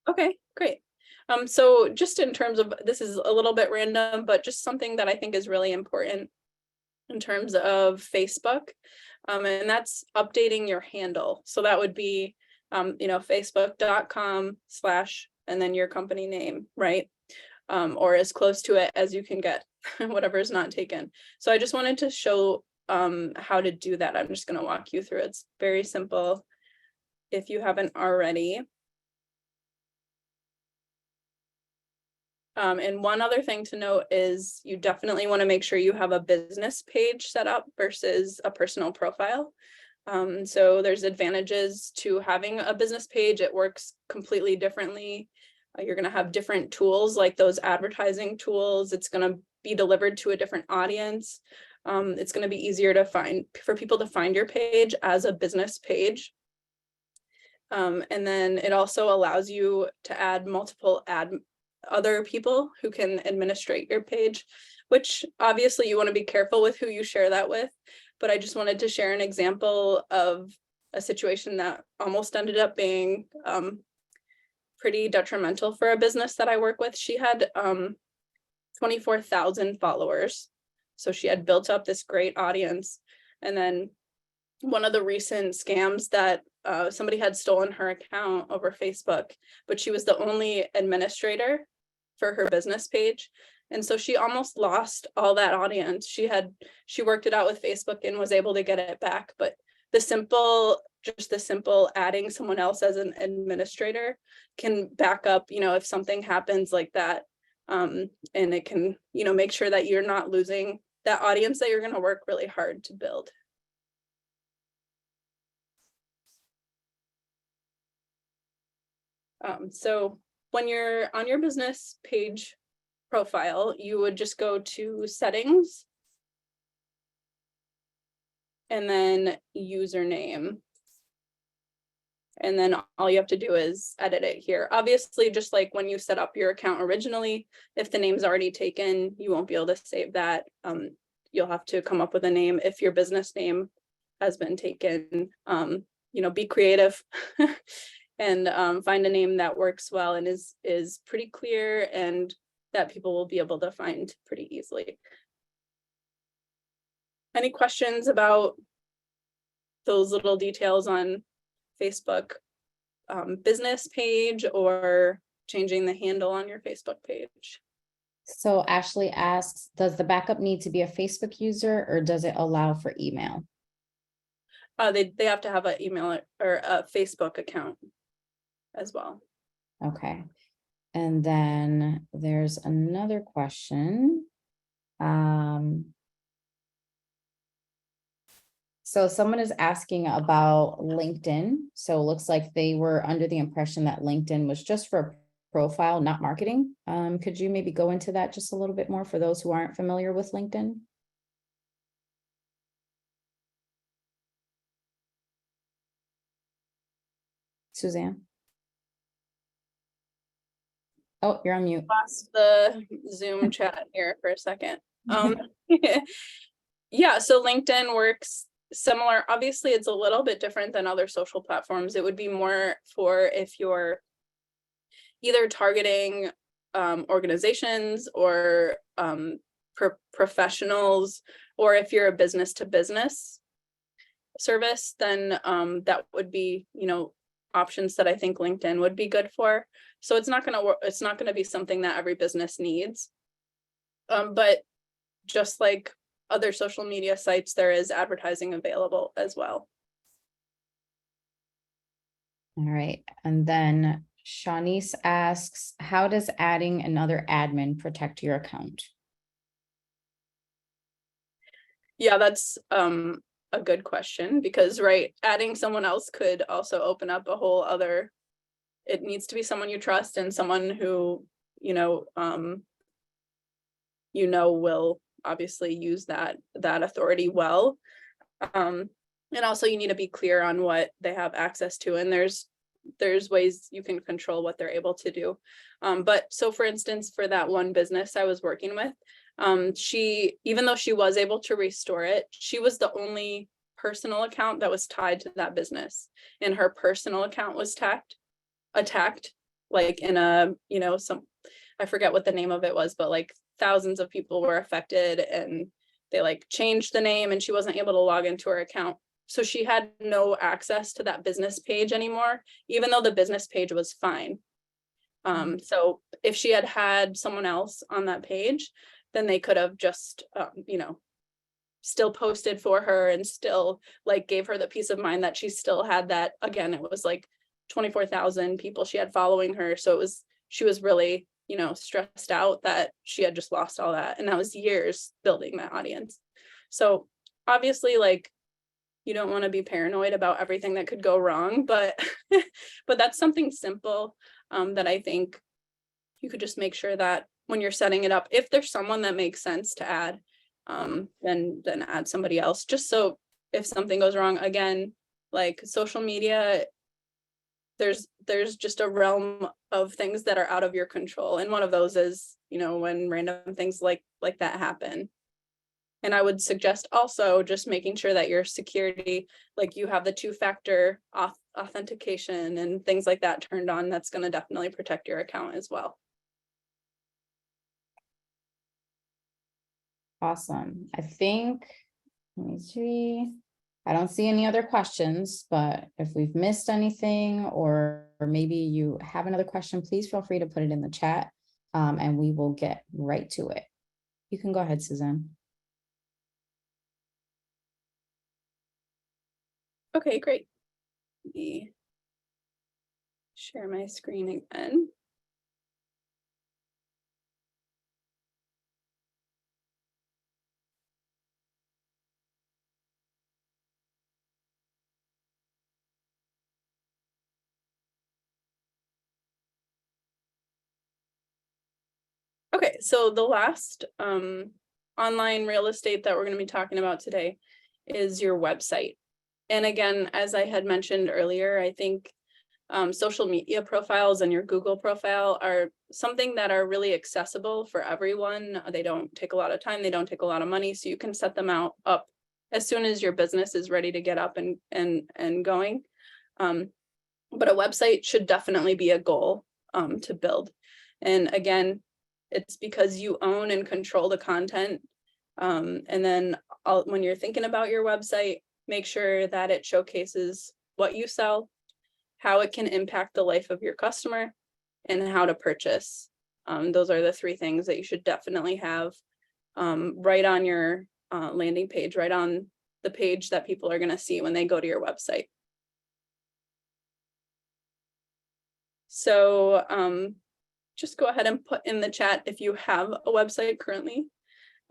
Okay, great. So just in terms of, this is a little bit random, but just something that I think is really important in terms of Facebook, and that's updating your handle. So that would be, facebook.com/ and then your company name, right? Or as close to it as you can get, whatever is not taken. So I just wanted to show how to do that. I'm just going to walk you through. It's very simple if you haven't already. And one other thing to note is you definitely want to make sure you have a business page set up versus a personal profile. So there's advantages to having a business page. It works completely differently. You're going to have different tools like those advertising tools. It's going to be delivered to a different audience. It's going to be easier to find for people to find your page as a business page. And then it also allows you to add multiple other people who can administrate your page, which obviously you want to be careful with who you share that with. But I just wanted to share an example of a situation that almost ended up being pretty detrimental for a business that I work with. She had 24,000 followers. So she had built up this great audience. And then one of the recent scams that somebody had stolen her account over Facebook, but she was the only administrator for her business page. And so she almost lost all that audience. She worked it out with Facebook and was able to get it back. But the simple adding someone else as an administrator can back up, if something happens like that. And it can, make sure that you're not losing that audience that you're going to work really hard to build. So when you're on your business page profile, you would just go to settings and then username. And then all you have to do is edit it here. Obviously, just like when you set up your account originally, if the name's already taken, you won't be able to save that. You'll have to come up with a name if your business name has been taken. Be creative and find a name that works well and is pretty clear and that people will be able to find pretty easily. Any questions about those little details on Facebook business page or changing the handle on your Facebook page? So Ashley asks, does the backup need to be a Facebook user or does it allow for email? They have to have an email or a Facebook account as well. Okay. And then there's another question. So someone is asking about LinkedIn. So it looks like they were under the impression that LinkedIn was just for a profile, not marketing. Could you maybe go into that just a little bit more for those who aren't familiar with LinkedIn? Suzanne? Oh, you're on mute. Lost the Zoom chat here for a second. Yeah, so LinkedIn works similar. Obviously, it's a little bit different than other social platforms. It would be more for if you're either targeting organizations or professionals, or if you're a business to business service, then that would be, options that I think LinkedIn would be good for. So it's not going to be something that every business needs. But just like other social media sites, there is advertising available as well. All right. And then Shanice asks, how does adding another admin protect your account? Yeah, that's a good question, because adding someone else could also open up a whole other, it needs to be someone you trust and someone who, will obviously use that authority well. And also you need to be clear on what they have access to, and there's ways you can control what they're able to do. But so for instance, for that one business I was working with, even though she was able to restore it, she was the only personal account that was tied to that business, and her personal account was attacked, like in a, I forget what the name of it was, but like thousands of people were affected, and they like changed the name, and she wasn't able to log into her account. So she had no access to that business page anymore, even though the business page was fine. So if she had had someone else on that page, then they could have just, still posted for her and still like gave her the peace of mind that she still had that. Again, it was like 24,000 people she had following her. So she was really, stressed out that she had just lost all that. And that was years building that audience. So obviously, like, you don't want to be paranoid about everything that could go wrong, but that's something simple that I think you could just make sure that when you're setting it up, if there's someone that makes sense to add, then add somebody else, just so if something goes wrong. Again, like social media, there's just a realm of things that are out of your control, and one of those is, when random things like that happen. And I would suggest also just making sure that your security, like you have the 2-factor authentication and things like that turned on. That's going to definitely protect your account as well. Awesome. I think, let me see. I don't see any other questions, but if we've missed anything, or maybe you have another question, please feel free to put it in the chat, and we will get right to it. You can go ahead, Suzanne. Okay, great. Let me share my screen again. Okay, so the last online real estate that we're going to be talking about today is your website. And again, as I had mentioned earlier, I think social media profiles and your Google profile are something that are really accessible for everyone. They don't take a lot of time, they don't take a lot of money, so you can set them up as soon as your business is ready to get up and going. But a website should definitely be a goal to build. And again, it's because you own and control the content. And then when you're thinking about your website, make sure that it showcases what you sell, how it can impact the life of your customer, and how to purchase. Those are the three things that you should definitely have right on your landing page, right on the page that people are going to see when they go to your website. So just go ahead and put in the chat if you have a website currently.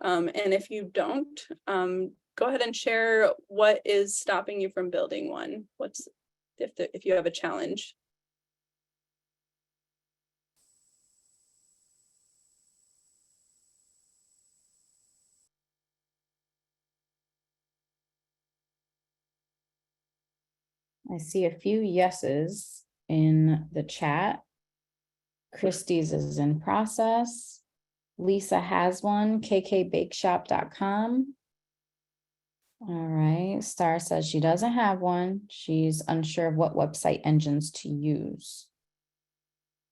And if you don't, go ahead and share what is stopping you from building one. What's if you have a challenge. I see a few yeses in the chat. Christie's is in process. Lisa has one, kkbakeshop.com. All right, Star says she doesn't have one. She's unsure of what website engines to use.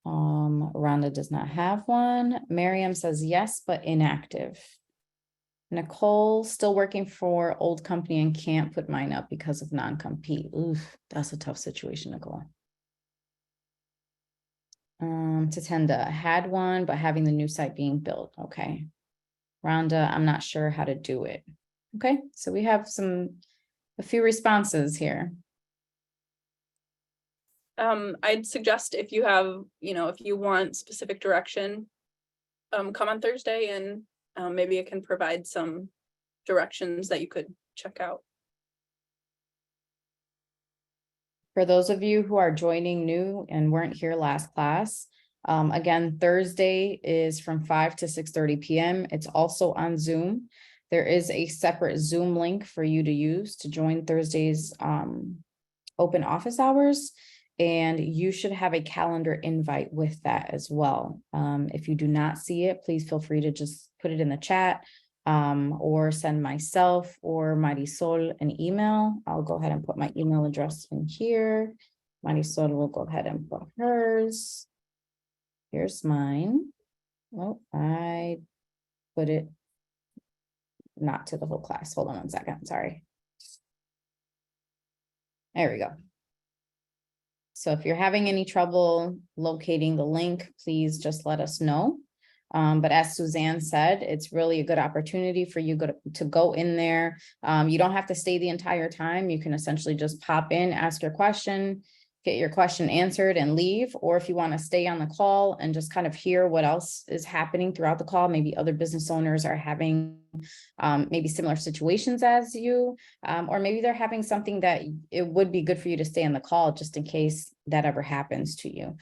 Rhonda does not have one. Miriam says yes, but inactive. Nicole still working for old company and can't put mine up because of non-compete. Oof, that's a tough situation, Nicole. Tatenda had one, but having the new site being built. Okay. Rhonda, I'm not sure how to do it. Okay, so we have a few responses here. I'd suggest if you have, if you want specific direction, come on Thursday and maybe it can provide some directions that you could check out. For those of you who are joining new and weren't here last class, again, Thursday is from 5 to 6:30 p.m. It's also on Zoom. There is a separate Zoom link for you to use to join Thursday's open office hours. And you should have a calendar invite with that as well. If you do not see it, please feel free to just put it in the chat or send myself or Marisol an email. I'll go ahead and put my email address in here. Marisol will go ahead and put hers. Here's mine. Oh, I put it not to the whole class. Hold on one second. Sorry. There we go. So if you're having any trouble locating the link, please just let us know. But as Suzanne said, it's really a good opportunity for you to go in there. You don't have to stay the entire time. You can essentially just pop in, ask your question, get your question answered and leave. Or if you want to stay on the call and just kind of hear what else is happening throughout the call, maybe other business owners are having maybe similar situations as you, or maybe they're having something that it would be good for you to stay on the call just in case that ever happens to you.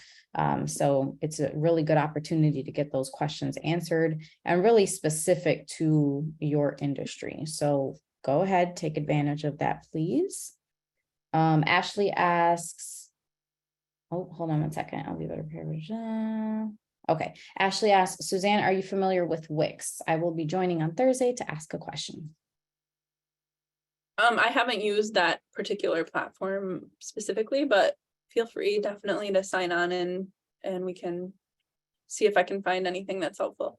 So it's a really good opportunity to get those questions answered and really specific to your industry. So go ahead, take advantage of that, please. Ashley asks, oh, hold on one second. I'll leave it up here. Okay. Ashley asks, Suzanne, are you familiar with Wix? I will be joining on Thursday to ask a question. I haven't used that particular platform specifically, but feel free definitely to sign on and we can see if I can find anything that's helpful.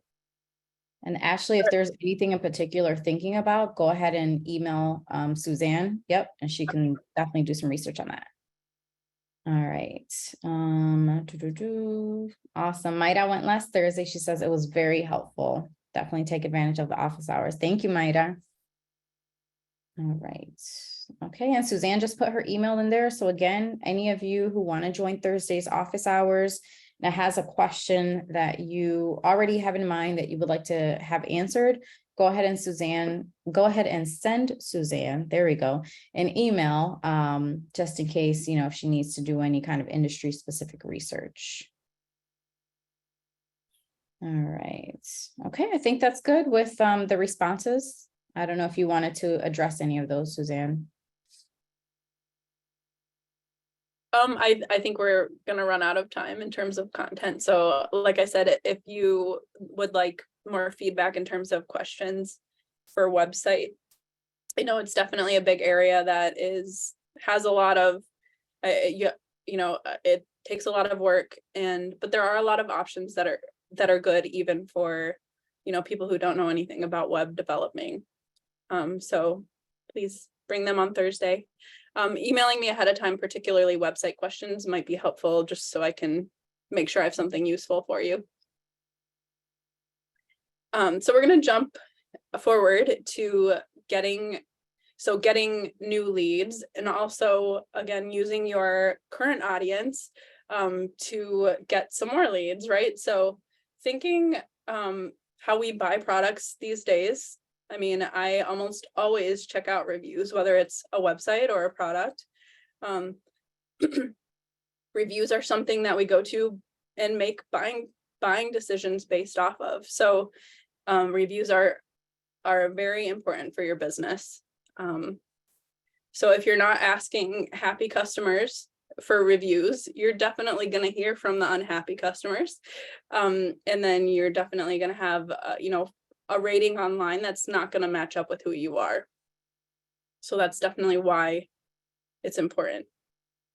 And Ashley, if there's anything in particular thinking about, go ahead and email Suzanne. Yep. And she can definitely do some research on that. All right. Awesome. Maida went last Thursday. She says it was very helpful. Definitely take advantage of the office hours. Thank you, Maida. All right. Okay. And Suzanne just put her email in there. So again, any of you who want to join Thursday's office hours that has a question that you already have in mind that you would like to have answered, go ahead and send Suzanne, there we go, an email, just in case, if she needs to do any kind of industry specific research. All right. Okay, I think that's good with the responses. I don't know if you wanted to address any of those, Suzanne. I think we're gonna run out of time in terms of content. So like I said, if you would like more feedback in terms of questions for website, it's definitely a big area that has a lot of, it takes a lot of work, but there are a lot of options that are good even for, people who don't know anything about web developing. So please bring them on Thursday. Emailing me ahead of time, particularly website questions, might be helpful just so I can make sure I have something useful for you. So we're gonna jump forward to getting new leads, and also, again, using your current audience to get some more leads, right? So thinking how we buy products these days. I mean, I almost always check out reviews, whether it's a website or a product. Reviews are something that we go to and make buying decisions based off of. So reviews are very important for your business. So if you're not asking happy customers for reviews, you're definitely going to hear from the unhappy customers. And then you're definitely going to have, a rating online that's not going to match up with who you are. So that's definitely why it's important.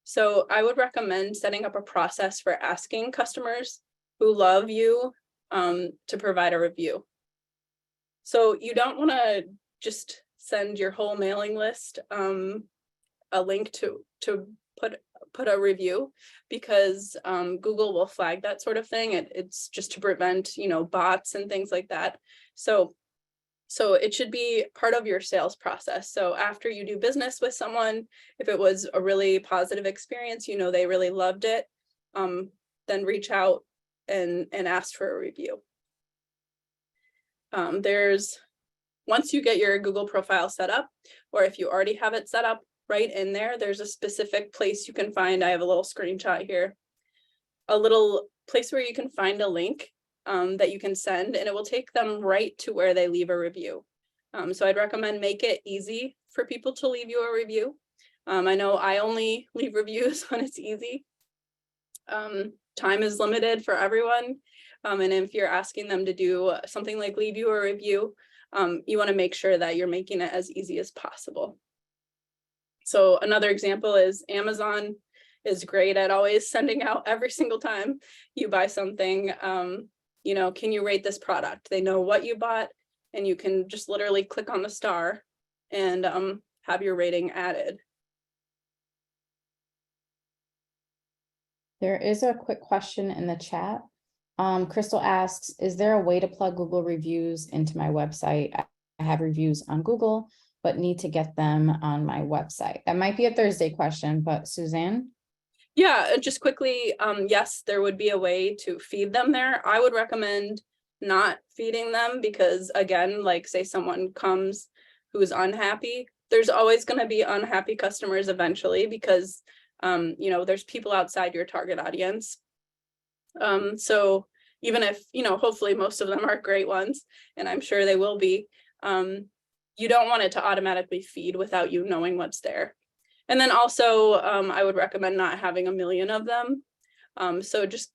So I would recommend setting up a process for asking customers who love you to provide a review. So you don't want to just send your whole mailing list a link to put a review, because Google will flag that sort of thing. It's just to prevent, bots and things like that. So it should be part of your sales process. So after you do business with someone, if it was a really positive experience, they really loved it, then reach out and ask for a review. Once you get your Google profile set up, or if you already have it set up, right in there's a specific place you can find. I have a little screenshot here, a little place where you can find a link that you can send, and it will take them right to where they leave a review. So I'd recommend make it easy for people to leave you a review. I know I only leave reviews when it's easy. Time is limited for everyone. And if you're asking them to do something like leave you a review, you want to make sure that you're making it as easy as possible. So another example is Amazon is great at always sending out every single time you buy something, can you rate this product? They know what you bought, and you can just literally click on the star and have your rating added. There is a quick question in the chat. Crystal asks, is there a way to plug Google reviews into my website? I have reviews on Google, but need to get them on my website. That might be a Thursday question, but Suzanne? Yeah, just quickly, yes, there would be a way to feed them there. I would recommend not feeding them because, again, like say someone comes who's unhappy, there's always going to be unhappy customers eventually because, there's people outside your target audience. So even if, hopefully most of them are great ones, and I'm sure they will be, you don't want it to automatically feed without you knowing what's there. And then also, I would recommend not having a million of them. So just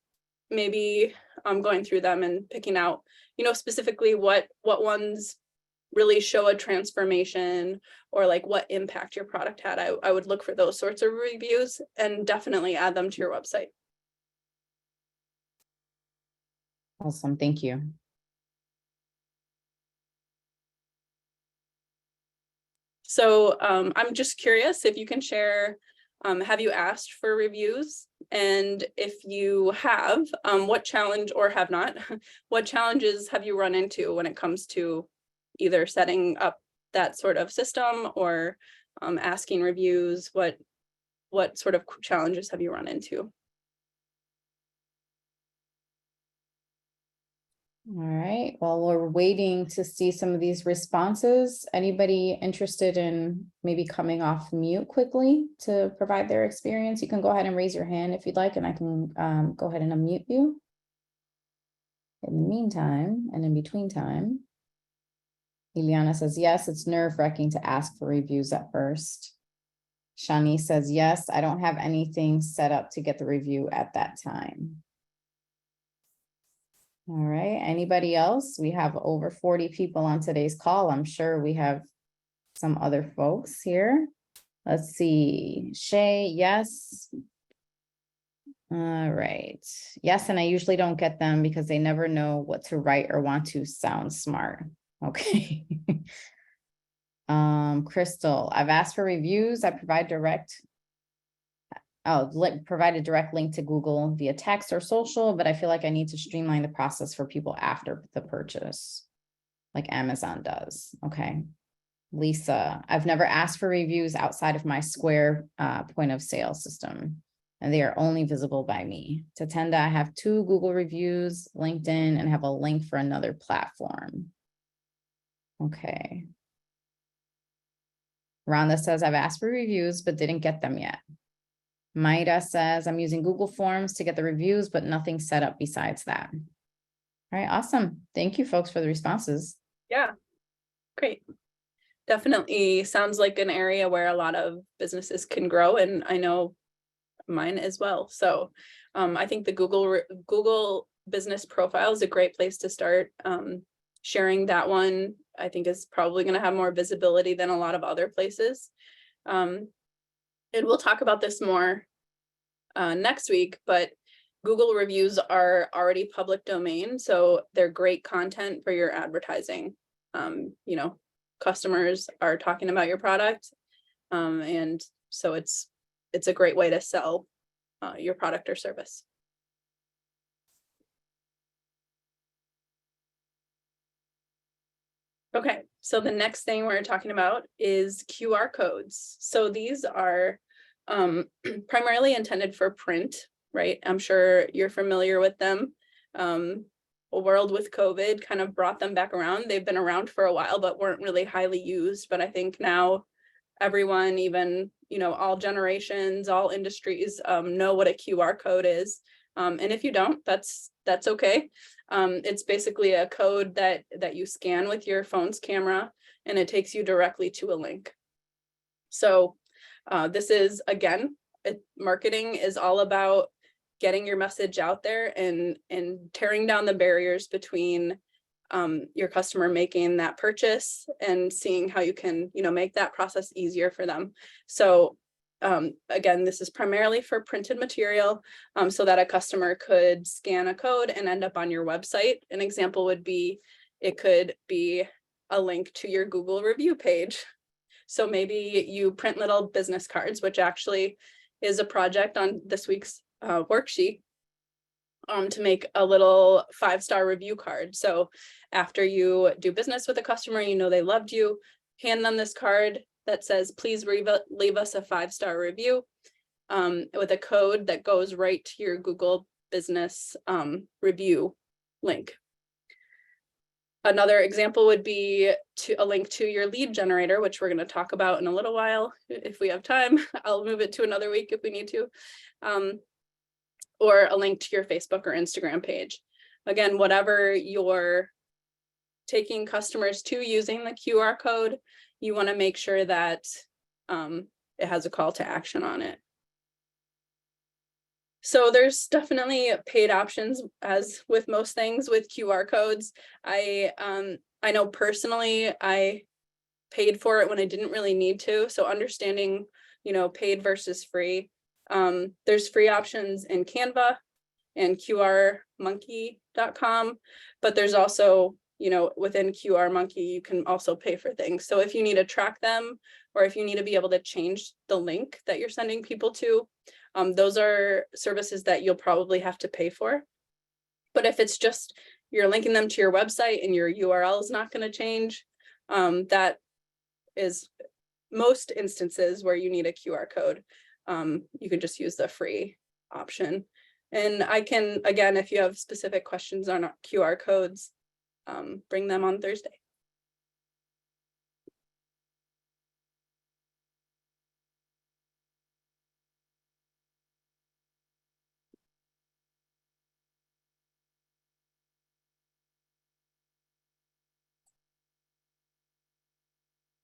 maybe going through them and picking out, specifically what ones really show a transformation or like what impact your product had. I would look for those sorts of reviews and definitely add them to your website. Awesome, thank you. So I'm just curious if you can share, have you asked for reviews? And if you have, what challenge or have not, what challenges have you run into when it comes to either setting up that sort of system or asking reviews? What sort of challenges have you run into? All right, well, we're waiting to see some of these responses. Anybody interested in maybe coming off mute quickly to provide their experience? You can go ahead and raise your hand if you'd like, and I can go ahead and unmute you. In the meantime, and in between time, Ileana says, yes, it's nerve-wracking to ask for reviews at first. Shani says, yes, I don't have anything set up to get the review at that time. All right, anybody else? We have over 40 people on today's call. I'm sure we have some other folks here. Let's see, Shay, yes. All right, yes, and I usually don't get them because they never know what to write or want to sound smart. Okay. Crystal, I've asked for reviews. I provide provide a direct link to Google via text or social, but I feel like I need to streamline the process for people after the purchase. like Amazon does. Okay. Lisa, I've never asked for reviews outside of my Square point of sale system, and they are only visible by me. Tatenda, I have 2 Google reviews, LinkedIn, and have a link for another platform. Okay. Rhonda says, I've asked for reviews, but didn't get them yet. Maida says, I'm using Google Forms to get the reviews, but nothing set up besides that. All right, awesome. Thank you, folks, for the responses. Yeah, great. Definitely sounds like an area where a lot of businesses can grow, and I know mine as well. So I think the Google business profile is a great place to start. Sharing that one, I think, is probably going to have more visibility than a lot of other places. And we'll talk about this more next week, but Google reviews are already public domain, so they're great content for your advertising. You know, customers are talking about your product, and so it's a great way to sell your product or service. Okay, so the next thing we're talking about is QR codes. So these are primarily intended for print, right? I'm sure you're familiar with them. A world with COVID kind of brought them back around. They've been around for a while, but weren't really highly used. But I think now everyone, even, you know, all generations, all industries know what a QR code is. And if you don't, that's okay. It's basically a code that you scan with your phone's camera, and it takes you directly to a link. So this is, again, marketing is all about getting your message out there and tearing down the barriers between your customer making that purchase and seeing how you can, you know, make that process easier for them. So again, this is primarily for printed material, so that a customer could scan a code and end up on your website. An example would be, it could be a link to your Google review page. So maybe you print little business cards, which actually is a project on this week's worksheet, to make a little 5-star review card. So after you do business with a customer, you know they loved you, hand them this card that says, please leave us a 5-star review, with a code that goes right to your Google business review link. Another example would be a link to your lead generator, which we're going to talk about in a little while. If we have time, I'll move it to another week if we need to. Or a link to your Facebook or Instagram page. Again, whatever you're taking customers to using the QR code, you want to make sure that it has a call to action on it. So there's definitely paid options, as with most things with QR codes. I know personally I paid for it when I didn't really need to. So understanding, you know, paid versus free. There's free options in Canva and QRmonkey.com, but there's also, you know, within QR Monkey, you can also pay for things. So if you need to track them, or if you need to be able to change the link that you're sending people to, those are services that you'll probably have to pay for. But if it's just you're linking them to your website and your URL is not going to change, that is most instances where you need a QR code. You can just use the free option. And I can, again, if you have specific questions on QR codes, bring them on Thursday.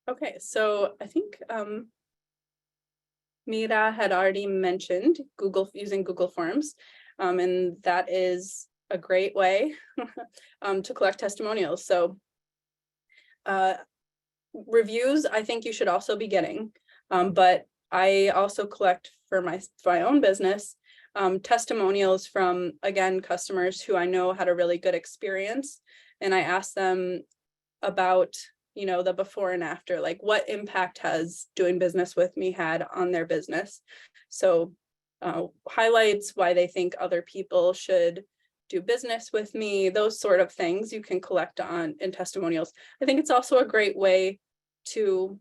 Okay, so I think Mira had already mentioned using Google Forms, and that is a great way to collect testimonials. So reviews, I think you should also be getting, but I also collect for my own business testimonials from, again, customers who I know had a really good experience, and I ask them about, you know, the before and after, like what impact has doing business with me had on their business. So highlights why they think other people should do business with me, those sort of things you can collect on in testimonials. I think it's also a great way to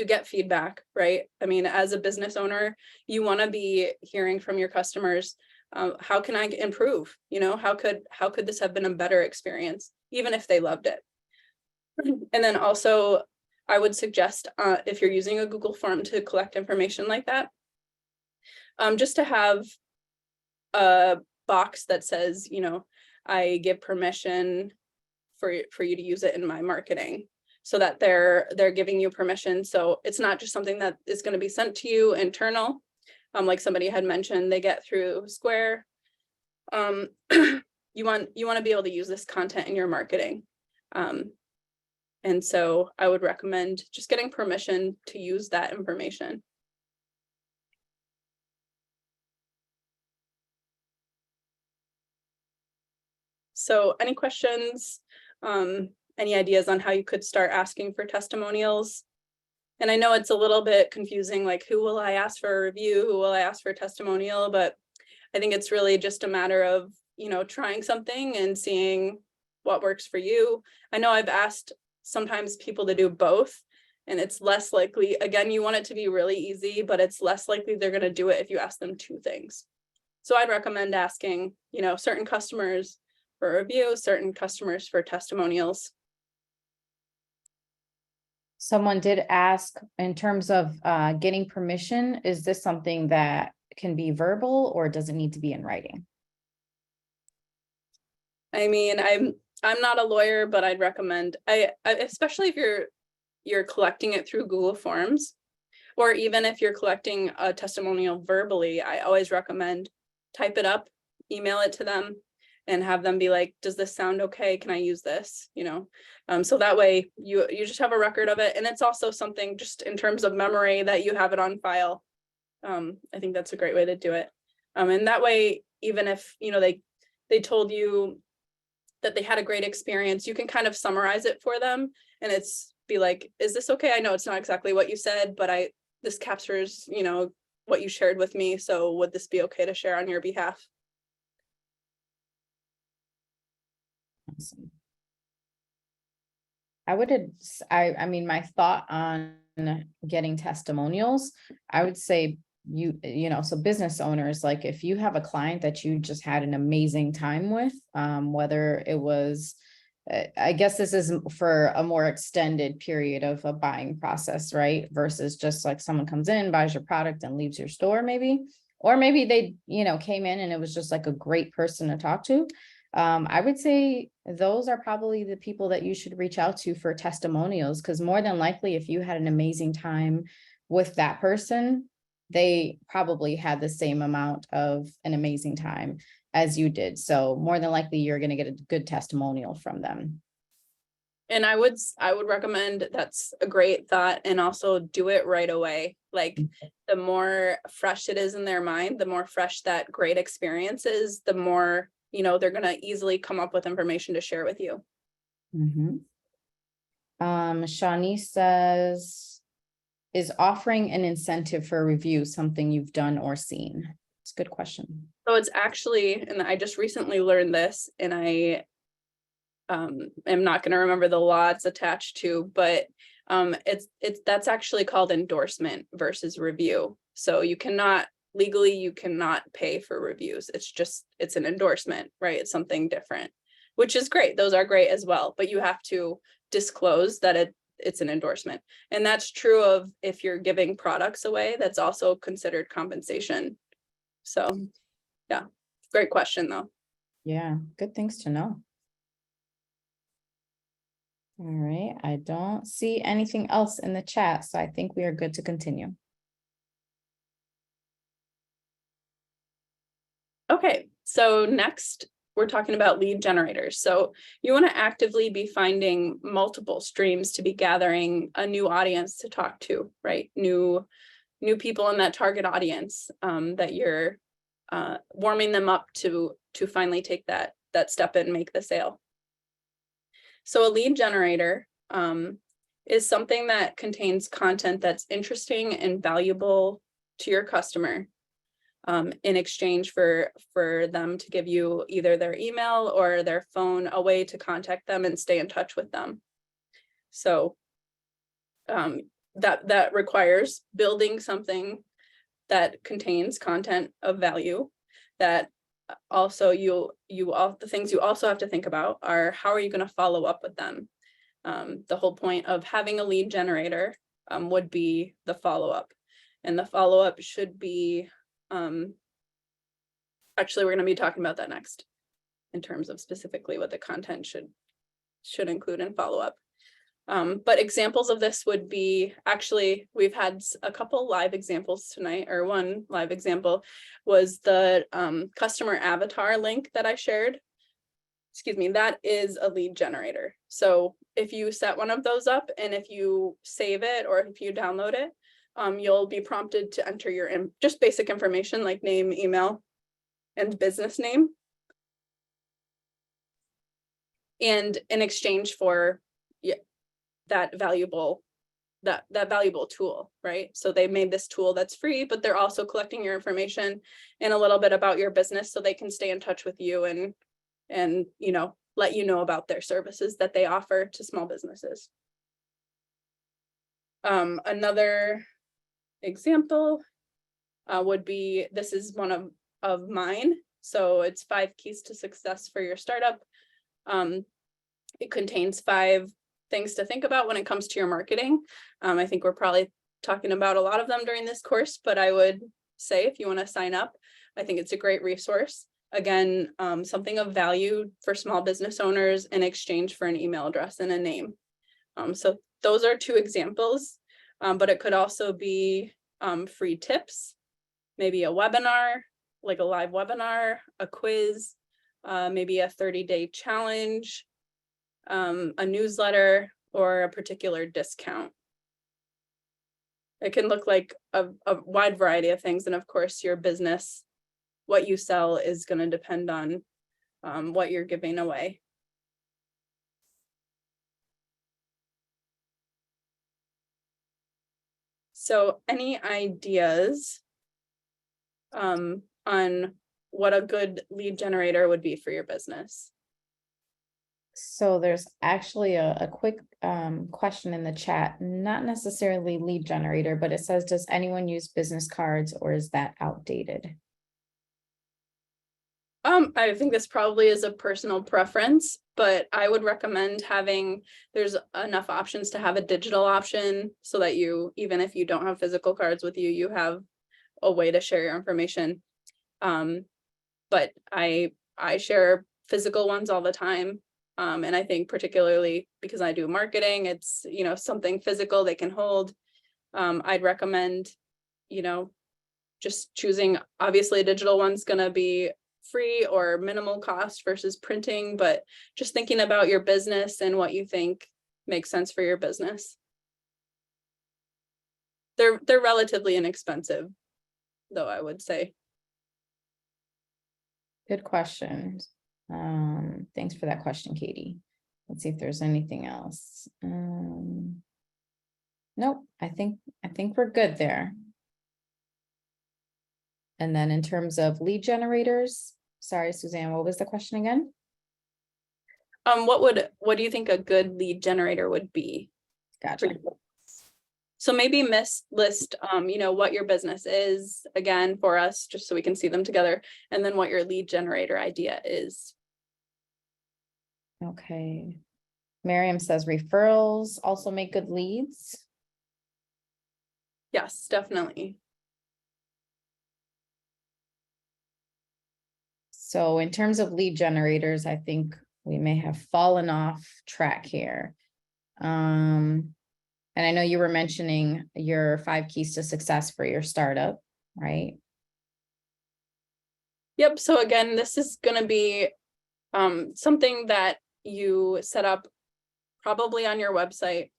get feedback, right? I mean, as a business owner, you want to be hearing from your customers, how can I improve? You know, how could this have been a better experience, even if they loved it? And then also, I would suggest if you're using a Google form to collect information like that, just to have a box that says, you know, I give permission for you to use it in my marketing, so that they're giving you permission. So it's not just something that is going to be sent to you internal. Like somebody had mentioned, they get through Square. You want to be able to use this content in your marketing. And so I would recommend just getting permission to use that information. So any questions, any ideas on how you could start asking for testimonials? And I know it's a little bit confusing, like who will I ask for a review? Who will I ask for a testimonial? But I think it's really just a matter of, you know, trying something and seeing what works for you. I know I've asked sometimes people to do both, and it's less likely, again, you want it to be really easy, but it's less likely they're going to do it if you ask them two things. So I'd recommend asking, you know, certain customers for a review, certain customers for testimonials. Someone did ask in terms of getting permission, is this something that can be verbal or does it need to be in writing? I mean, I'm not a lawyer, but I'd recommend, I especially if you're collecting it through Google Forms, or even if you're collecting a testimonial verbally, I always recommend type it up, email it to them, and have them be like, does this sound okay? Can I use this? You know, so that way you just have a record of it. And it's also something just in terms of memory that you have it on file. I think that's a great way to do it. And that way, even if, you know, they told you that they had a great experience, you can kind of summarize it for them. And it's be like, is this okay? I know it's not exactly what you said, but this captures, you know, what you shared with me. So would this be okay to share on your behalf? Awesome. I mean, my thought on getting testimonials, I would say you know, so business owners, like if you have a client that you just had an amazing time with, whether it was, I guess this is for a more extended period of a buying process, right? Versus just like someone comes in, buys your product and leaves your store maybe, or maybe they, you know, came in and it was just like a great person to talk to. I would say those are probably the people that you should reach out to for testimonials, because more than likely, if you had an amazing time with that person, they probably had the same amount of an amazing time as you did. So more than likely, you're going to get a good testimonial from them. And I would recommend, that's a great thought, and also do it right away. Like the more fresh it is in their mind, the more fresh that great experience is, the more, you know, they're going to easily come up with information to share with you. Shawnee says, is offering an incentive for a review something you've done or seen? It's a good question. So it's actually, and I just recently learned this, and I am not going to remember the law it's attached to, but that's actually called endorsement versus review. So you cannot legally, you cannot pay for reviews. It's an endorsement, right? It's something different, which is great. Those are great as well, but you have to disclose that it's an endorsement. And that's true of if you're giving products away, that's also considered compensation. So yeah, great question though. Yeah, good things to know. All right, I don't see anything else in the chat, so I think we are good to continue. Okay, so next we're talking about lead generators. So you want to actively be finding multiple streams to be gathering a new audience to talk to, right? New people in that target audience, that you're warming them up to finally take that step and make the sale. So a lead generator is something that contains content that's interesting and valuable to your customer. in exchange for them to give you either their email or their phone, a way to contact them and stay in touch with them. So that requires building something that contains content of value. That also the things you also have to think about are, how are you going to follow up with them? The whole point of having a lead generator would be the follow-up, and the follow-up should be actually, we're going to be talking about that next in terms of specifically what the content should include in follow-up. But examples of this would be, actually, we've had a couple live examples tonight, or one live example was the customer avatar link that I shared. Excuse me, that is a lead generator. So if you set one of those up, and if you save it or if you download it, you'll be prompted to enter your just basic information like name, email, and business name. And in exchange for that valuable tool, right? So they made this tool that's free, but they're also collecting your information and a little bit about your business so they can stay in touch with you and you know, let you know about their services that they offer to small businesses. Another example would be, this is one of mine. So it's 5 keys to success for your startup. It contains 5 things to think about when it comes to your marketing. I think we're probably talking about a lot of them during this course, but I would say if you want to sign up, I think it's a great resource. Again, something of value for small business owners in exchange for an email address and a name. So those are 2 examples, but it could also be free tips, maybe a webinar, like a live webinar, a quiz, maybe a 30-day challenge, a newsletter, or a particular discount. It can look like a wide variety of things. And of course, your business, what you sell is going to depend on what you're giving away. So any ideas on what a good lead generator would be for your business? So there's actually a quick question in the chat, not necessarily lead generator, but it says, does anyone use business cards, or is that outdated? I think this probably is a personal preference, but I would recommend there's enough options to have a digital option so that you, even if you don't have physical cards with you, you have a way to share your information. But I share physical ones all the time. And I think particularly because I do marketing, it's, you know, something physical they can hold. I'd recommend, you know, just choosing, obviously a digital one's going to be free or minimal cost versus printing, but just thinking about your business and what you think makes sense for your business. They're relatively inexpensive, though, I would say. Good question. Thanks for that question, Katie. Let's see if there's anything else. Nope, I think we're good there. And then in terms of lead generators, sorry, Suzanne, what was the question again? What do you think a good lead generator would be? Gotcha. So maybe list, you know, what your business is again for us, just so we can see them together, and then what your lead generator idea is. Okay. Miriam says referrals also make good leads. Yes, definitely. So in terms of lead generators, I think we may have fallen off track here. And I know you were mentioning your 5 keys to success for your startup, right? Yep. So again, this is going to be something that you set up probably on your website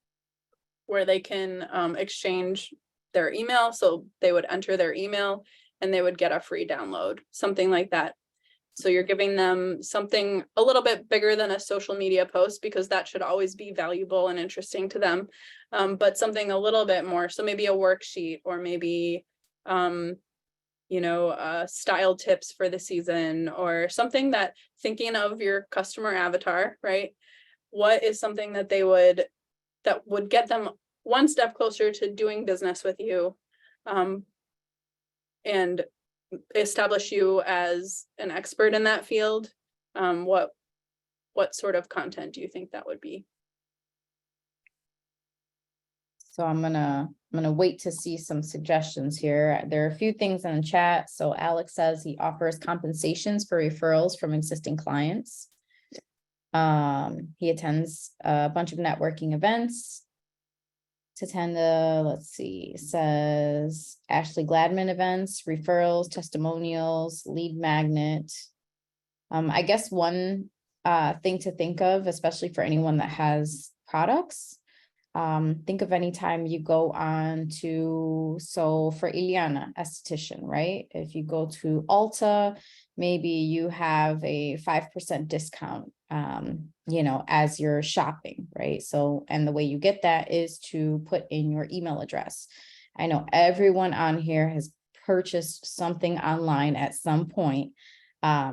where they can exchange their email. So they would enter their email and they would get a free download, something like that. So you're giving them something a little bit bigger than a social media post, because that should always be valuable and interesting to them. But something a little bit more. So maybe a worksheet, or maybe style tips for the season, or something that, thinking of your customer avatar, right? What is something that that would get them one step closer to doing business with you, and establish you as an expert in that field? What sort of content do you think that would be? So I'm gonna wait to see some suggestions here. There are a few things in the chat. So Alex says he offers compensations for referrals from existing clients. He attends a bunch of networking events. To attend the, let's see, says Ashley Gladman events, referrals, testimonials, lead magnet. I guess one thing to think of, especially for anyone that has products, think of any time you go on to, so for Ileana, esthetician, right? If you go to Ulta, maybe you have a 5% discount, as you're shopping, right? So, and the way you get that is to put in your email address. I know everyone on here has purchased something online at some point.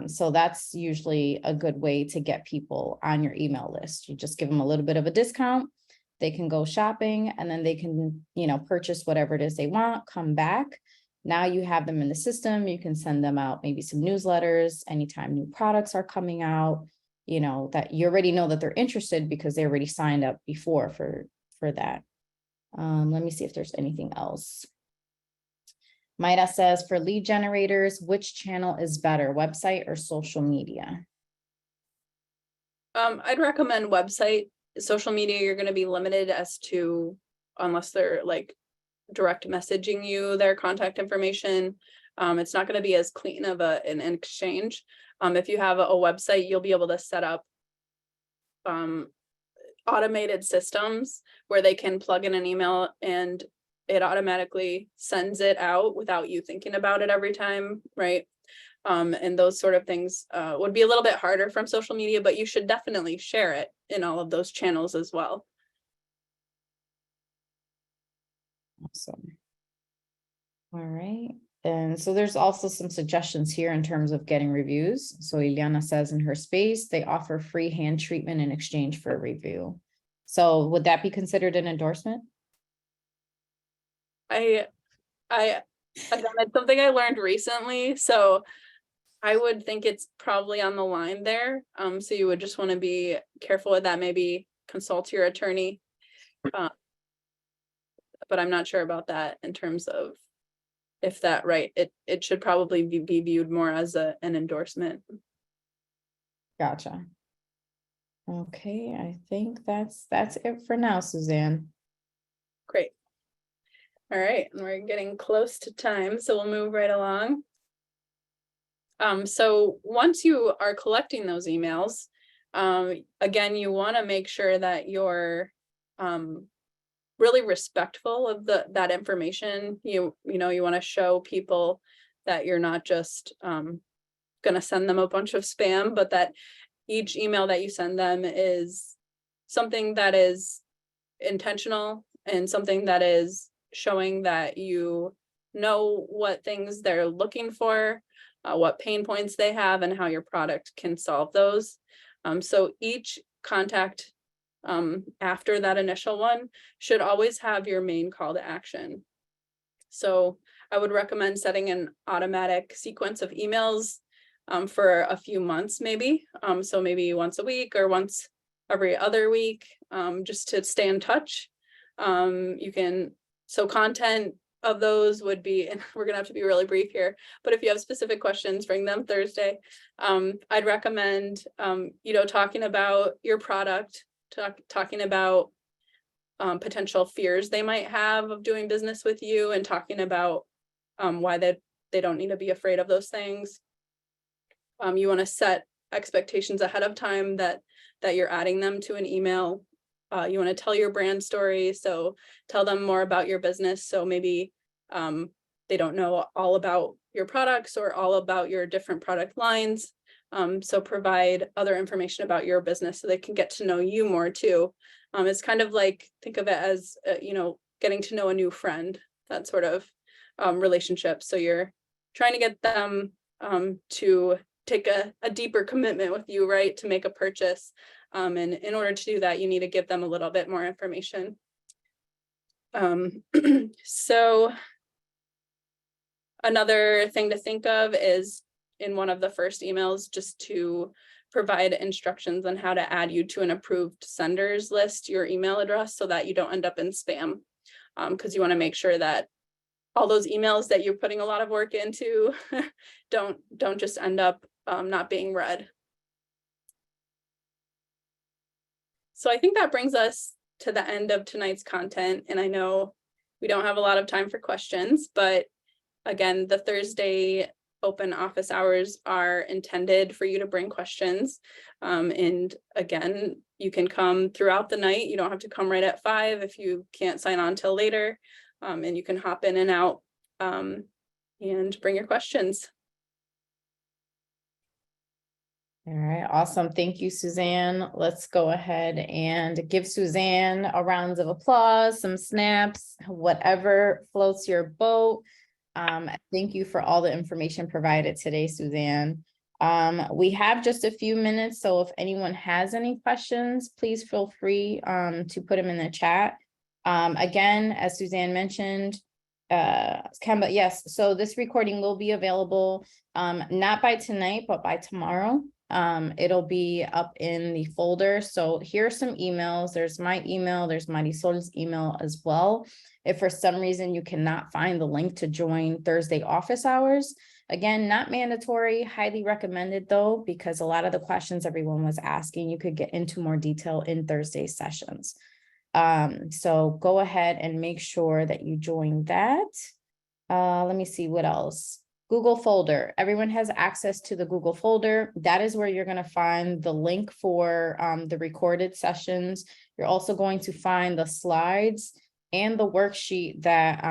So that's usually a good way to get people on your email list. You just give them a little bit of a discount. They can go shopping, and then they can, purchase whatever it is they want, come back. Now you have them in the system. You can send them out maybe some newsletters anytime new products are coming out, that you already know that they're interested because they already signed up before for that. Let me see if there's anything else. Maida says, for lead generators, which channel is better, website or social media? I'd recommend website. Social media, you're going to be limited as to, unless they're like direct messaging you their contact information. It's not going to be as clean of an exchange. If you have a website, you'll be able to set up automated systems where they can plug in an email and it automatically sends it out without you thinking about it every time, right? And those sort of things would be a little bit harder from social media, but you should definitely share it in all of those channels as well. Awesome. All right. And so there's also some suggestions here in terms of getting reviews. So Ileana says in her space, they offer free hand treatment in exchange for a review. So would that be considered an endorsement? Again, it's something I learned recently, so I would think it's probably on the line there. So you would just want to be careful with that. Maybe consult your attorney. But I'm not sure about that in terms of if that, right, it should probably be viewed more as an endorsement. Gotcha. Okay, I think that's it for now, Suzanne. Great. All right, and we're getting close to time, so we'll move right along. So once you are collecting those emails, again, you want to make sure that you're really respectful of that information. You want to show people that you're not just going to send them a bunch of spam, but that each email that you send them is something that is intentional and something that is showing that you know what things they're looking for, what pain points they have, and how your product can solve those. So each contact after that initial one should always have your main call to action. So I would recommend setting an automatic sequence of emails for a few months, maybe. So maybe once a week or once every other week, just to stay in touch. So content of those would be, and we're gonna have to be really brief here, but if you have specific questions, bring them Thursday. I'd recommend, talking about your product, talking about potential fears they might have of doing business with you, and talking about why they don't need to be afraid of those things. You want to set expectations ahead of time that you're adding them to an email. You want to tell your brand story, so tell them more about your business. So maybe they don't know all about your products or all about your different product lines. So provide other information about your business so they can get to know you more too. It's kind of like, think of it as, getting to know a new friend, that sort of relationship. So you're trying to get them to take a deeper commitment with you, right, to make a purchase. And in order to do that, you need to give them a little bit more information. So another thing to think of is in one of the first emails, just to provide instructions on how to add you to an approved senders list, your email address, so that you don't end up in spam. Because you want to make sure that all those emails that you're putting a lot of work into don't just end up not being read. So I think that brings us to the end of tonight's content. And I know we don't have a lot of time for questions, but again, the Thursday open office hours are intended for you to bring questions. And again, you can come throughout the night. You don't have to come right at 5 if you can't sign on till later. And you can hop in and out and bring your questions. All right, awesome. Thank you, Suzanne. Let's go ahead and give Suzanne a round of applause, some snaps, whatever floats your boat. Thank you for all the information provided today, Suzanne. We have just a few minutes, so if anyone has any questions, please feel free to put them in the chat. Again, as Suzanne mentioned, Canva, yes, so this recording will be available not by tonight, but by tomorrow. It'll be up in the folder. So here's some emails. There's my email, there's Marisol's email as well. If for some reason you cannot find the link to join Thursday office hours, again, not mandatory, highly recommended though, because a lot of the questions everyone was asking, you could get into more detail in Thursday sessions. So go ahead and make sure that you join that. Let me see what else. Google folder. Everyone has access to the Google folder. That is where you're going to find the link for the recorded sessions. You're also going to find the slides and the worksheet that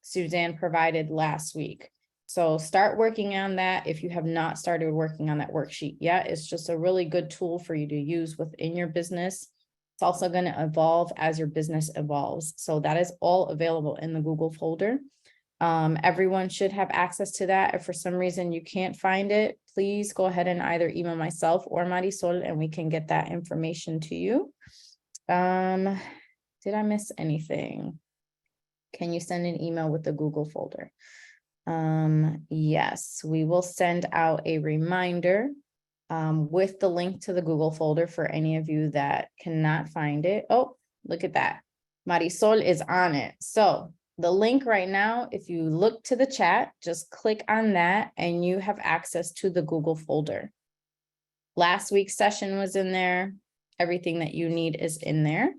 Suzanne provided last week. So start working on that if you have not started working on that worksheet yet. It's just a really good tool for you to use within your business. It's also going to evolve as your business evolves. So that is all available in the Google folder. Everyone should have access to that. If for some reason you can't find it, please go ahead and either email myself or Marisol and we can get that information to you. Did I miss anything? Can you send an email with the Google folder? Yes, we will send out a reminder with the link to the Google folder for any of you that cannot find it. Oh, look at that. Marisol is on it. So the link right now, if you look to the chat, just click on that and you have access to the Google folder. Last week's session was in there. Everything that you need is in there.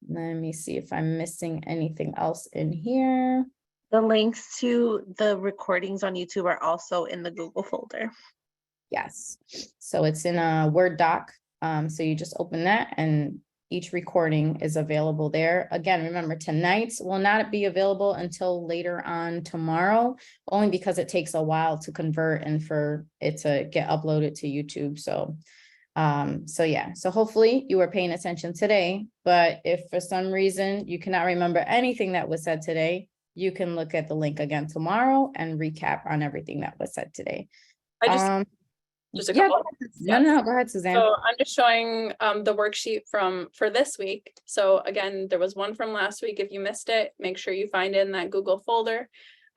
Let me see if I'm missing anything else in here. The links to the recordings on YouTube are also in the Google folder. Yes. So it's in a Word doc. So you just open that and each recording is available there. Again, remember tonight's will not be available until later on tomorrow, only because it takes a while to convert and for it to get uploaded to YouTube. So yeah, so hopefully you were paying attention today, but if for some reason you cannot remember anything that was said today, you can look at the link again tomorrow and recap on everything that was said today. I just a yeah, couple. no, go ahead, Suzanne. So I'm just showing the worksheet for this week. So again, there was one from last week. If you missed it, make sure you find it in that Google folder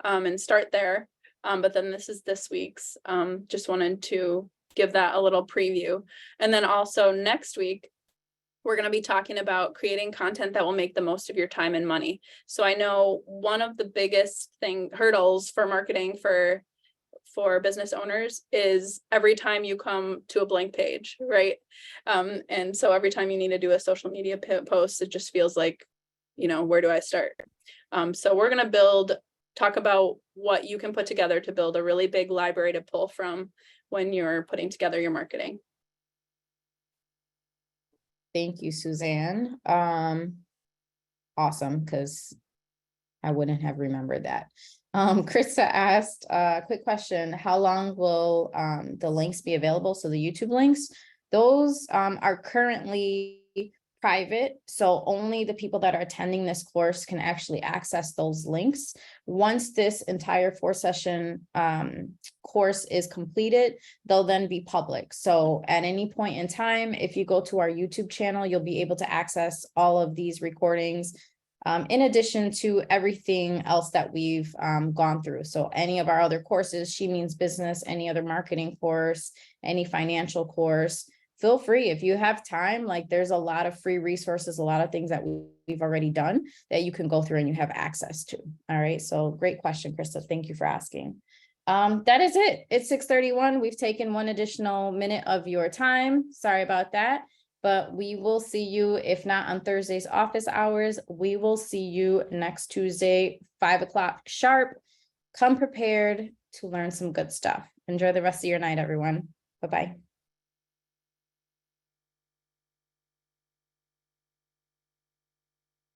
and start there. But then this is this week's. Just wanted to give that a little preview. And then also next week, we're going to be talking about creating content that will make the most of your time and money. So I know one of the biggest hurdles for marketing for business owners is every time you come to a blank page, right? And so every time you need to do a social media post, it just feels like, where do I start? So we're going to talk about what you can put together to build a really big library to pull from when you're putting together your marketing. Thank you, Suzanne. Awesome, because I wouldn't have remembered that. Krista asked a quick question. How long will the links be available? So the YouTube links, those are currently private, so only the people that are attending this course can actually access those links. Once this entire 4-session course is completed, they'll then be public. So at any point in time, if you go to our YouTube channel, you'll be able to access all of these recordings, in addition to everything else that we've gone through. So any of our other courses, She Means Business, any other marketing course, any financial course, feel free. If you have time, like there's a lot of free resources, a lot of things that we've already done that you can go through and you have access to. All right. So great question, Krista. Thank you for asking. That is it. It's 6:31. We've taken one additional minute of your time. Sorry about that. But we will see you, if not on Thursday's office hours, we will see you next Tuesday, 5 o'clock sharp. Come prepared to learn some good stuff. Enjoy the rest of your night, everyone. Bye-bye.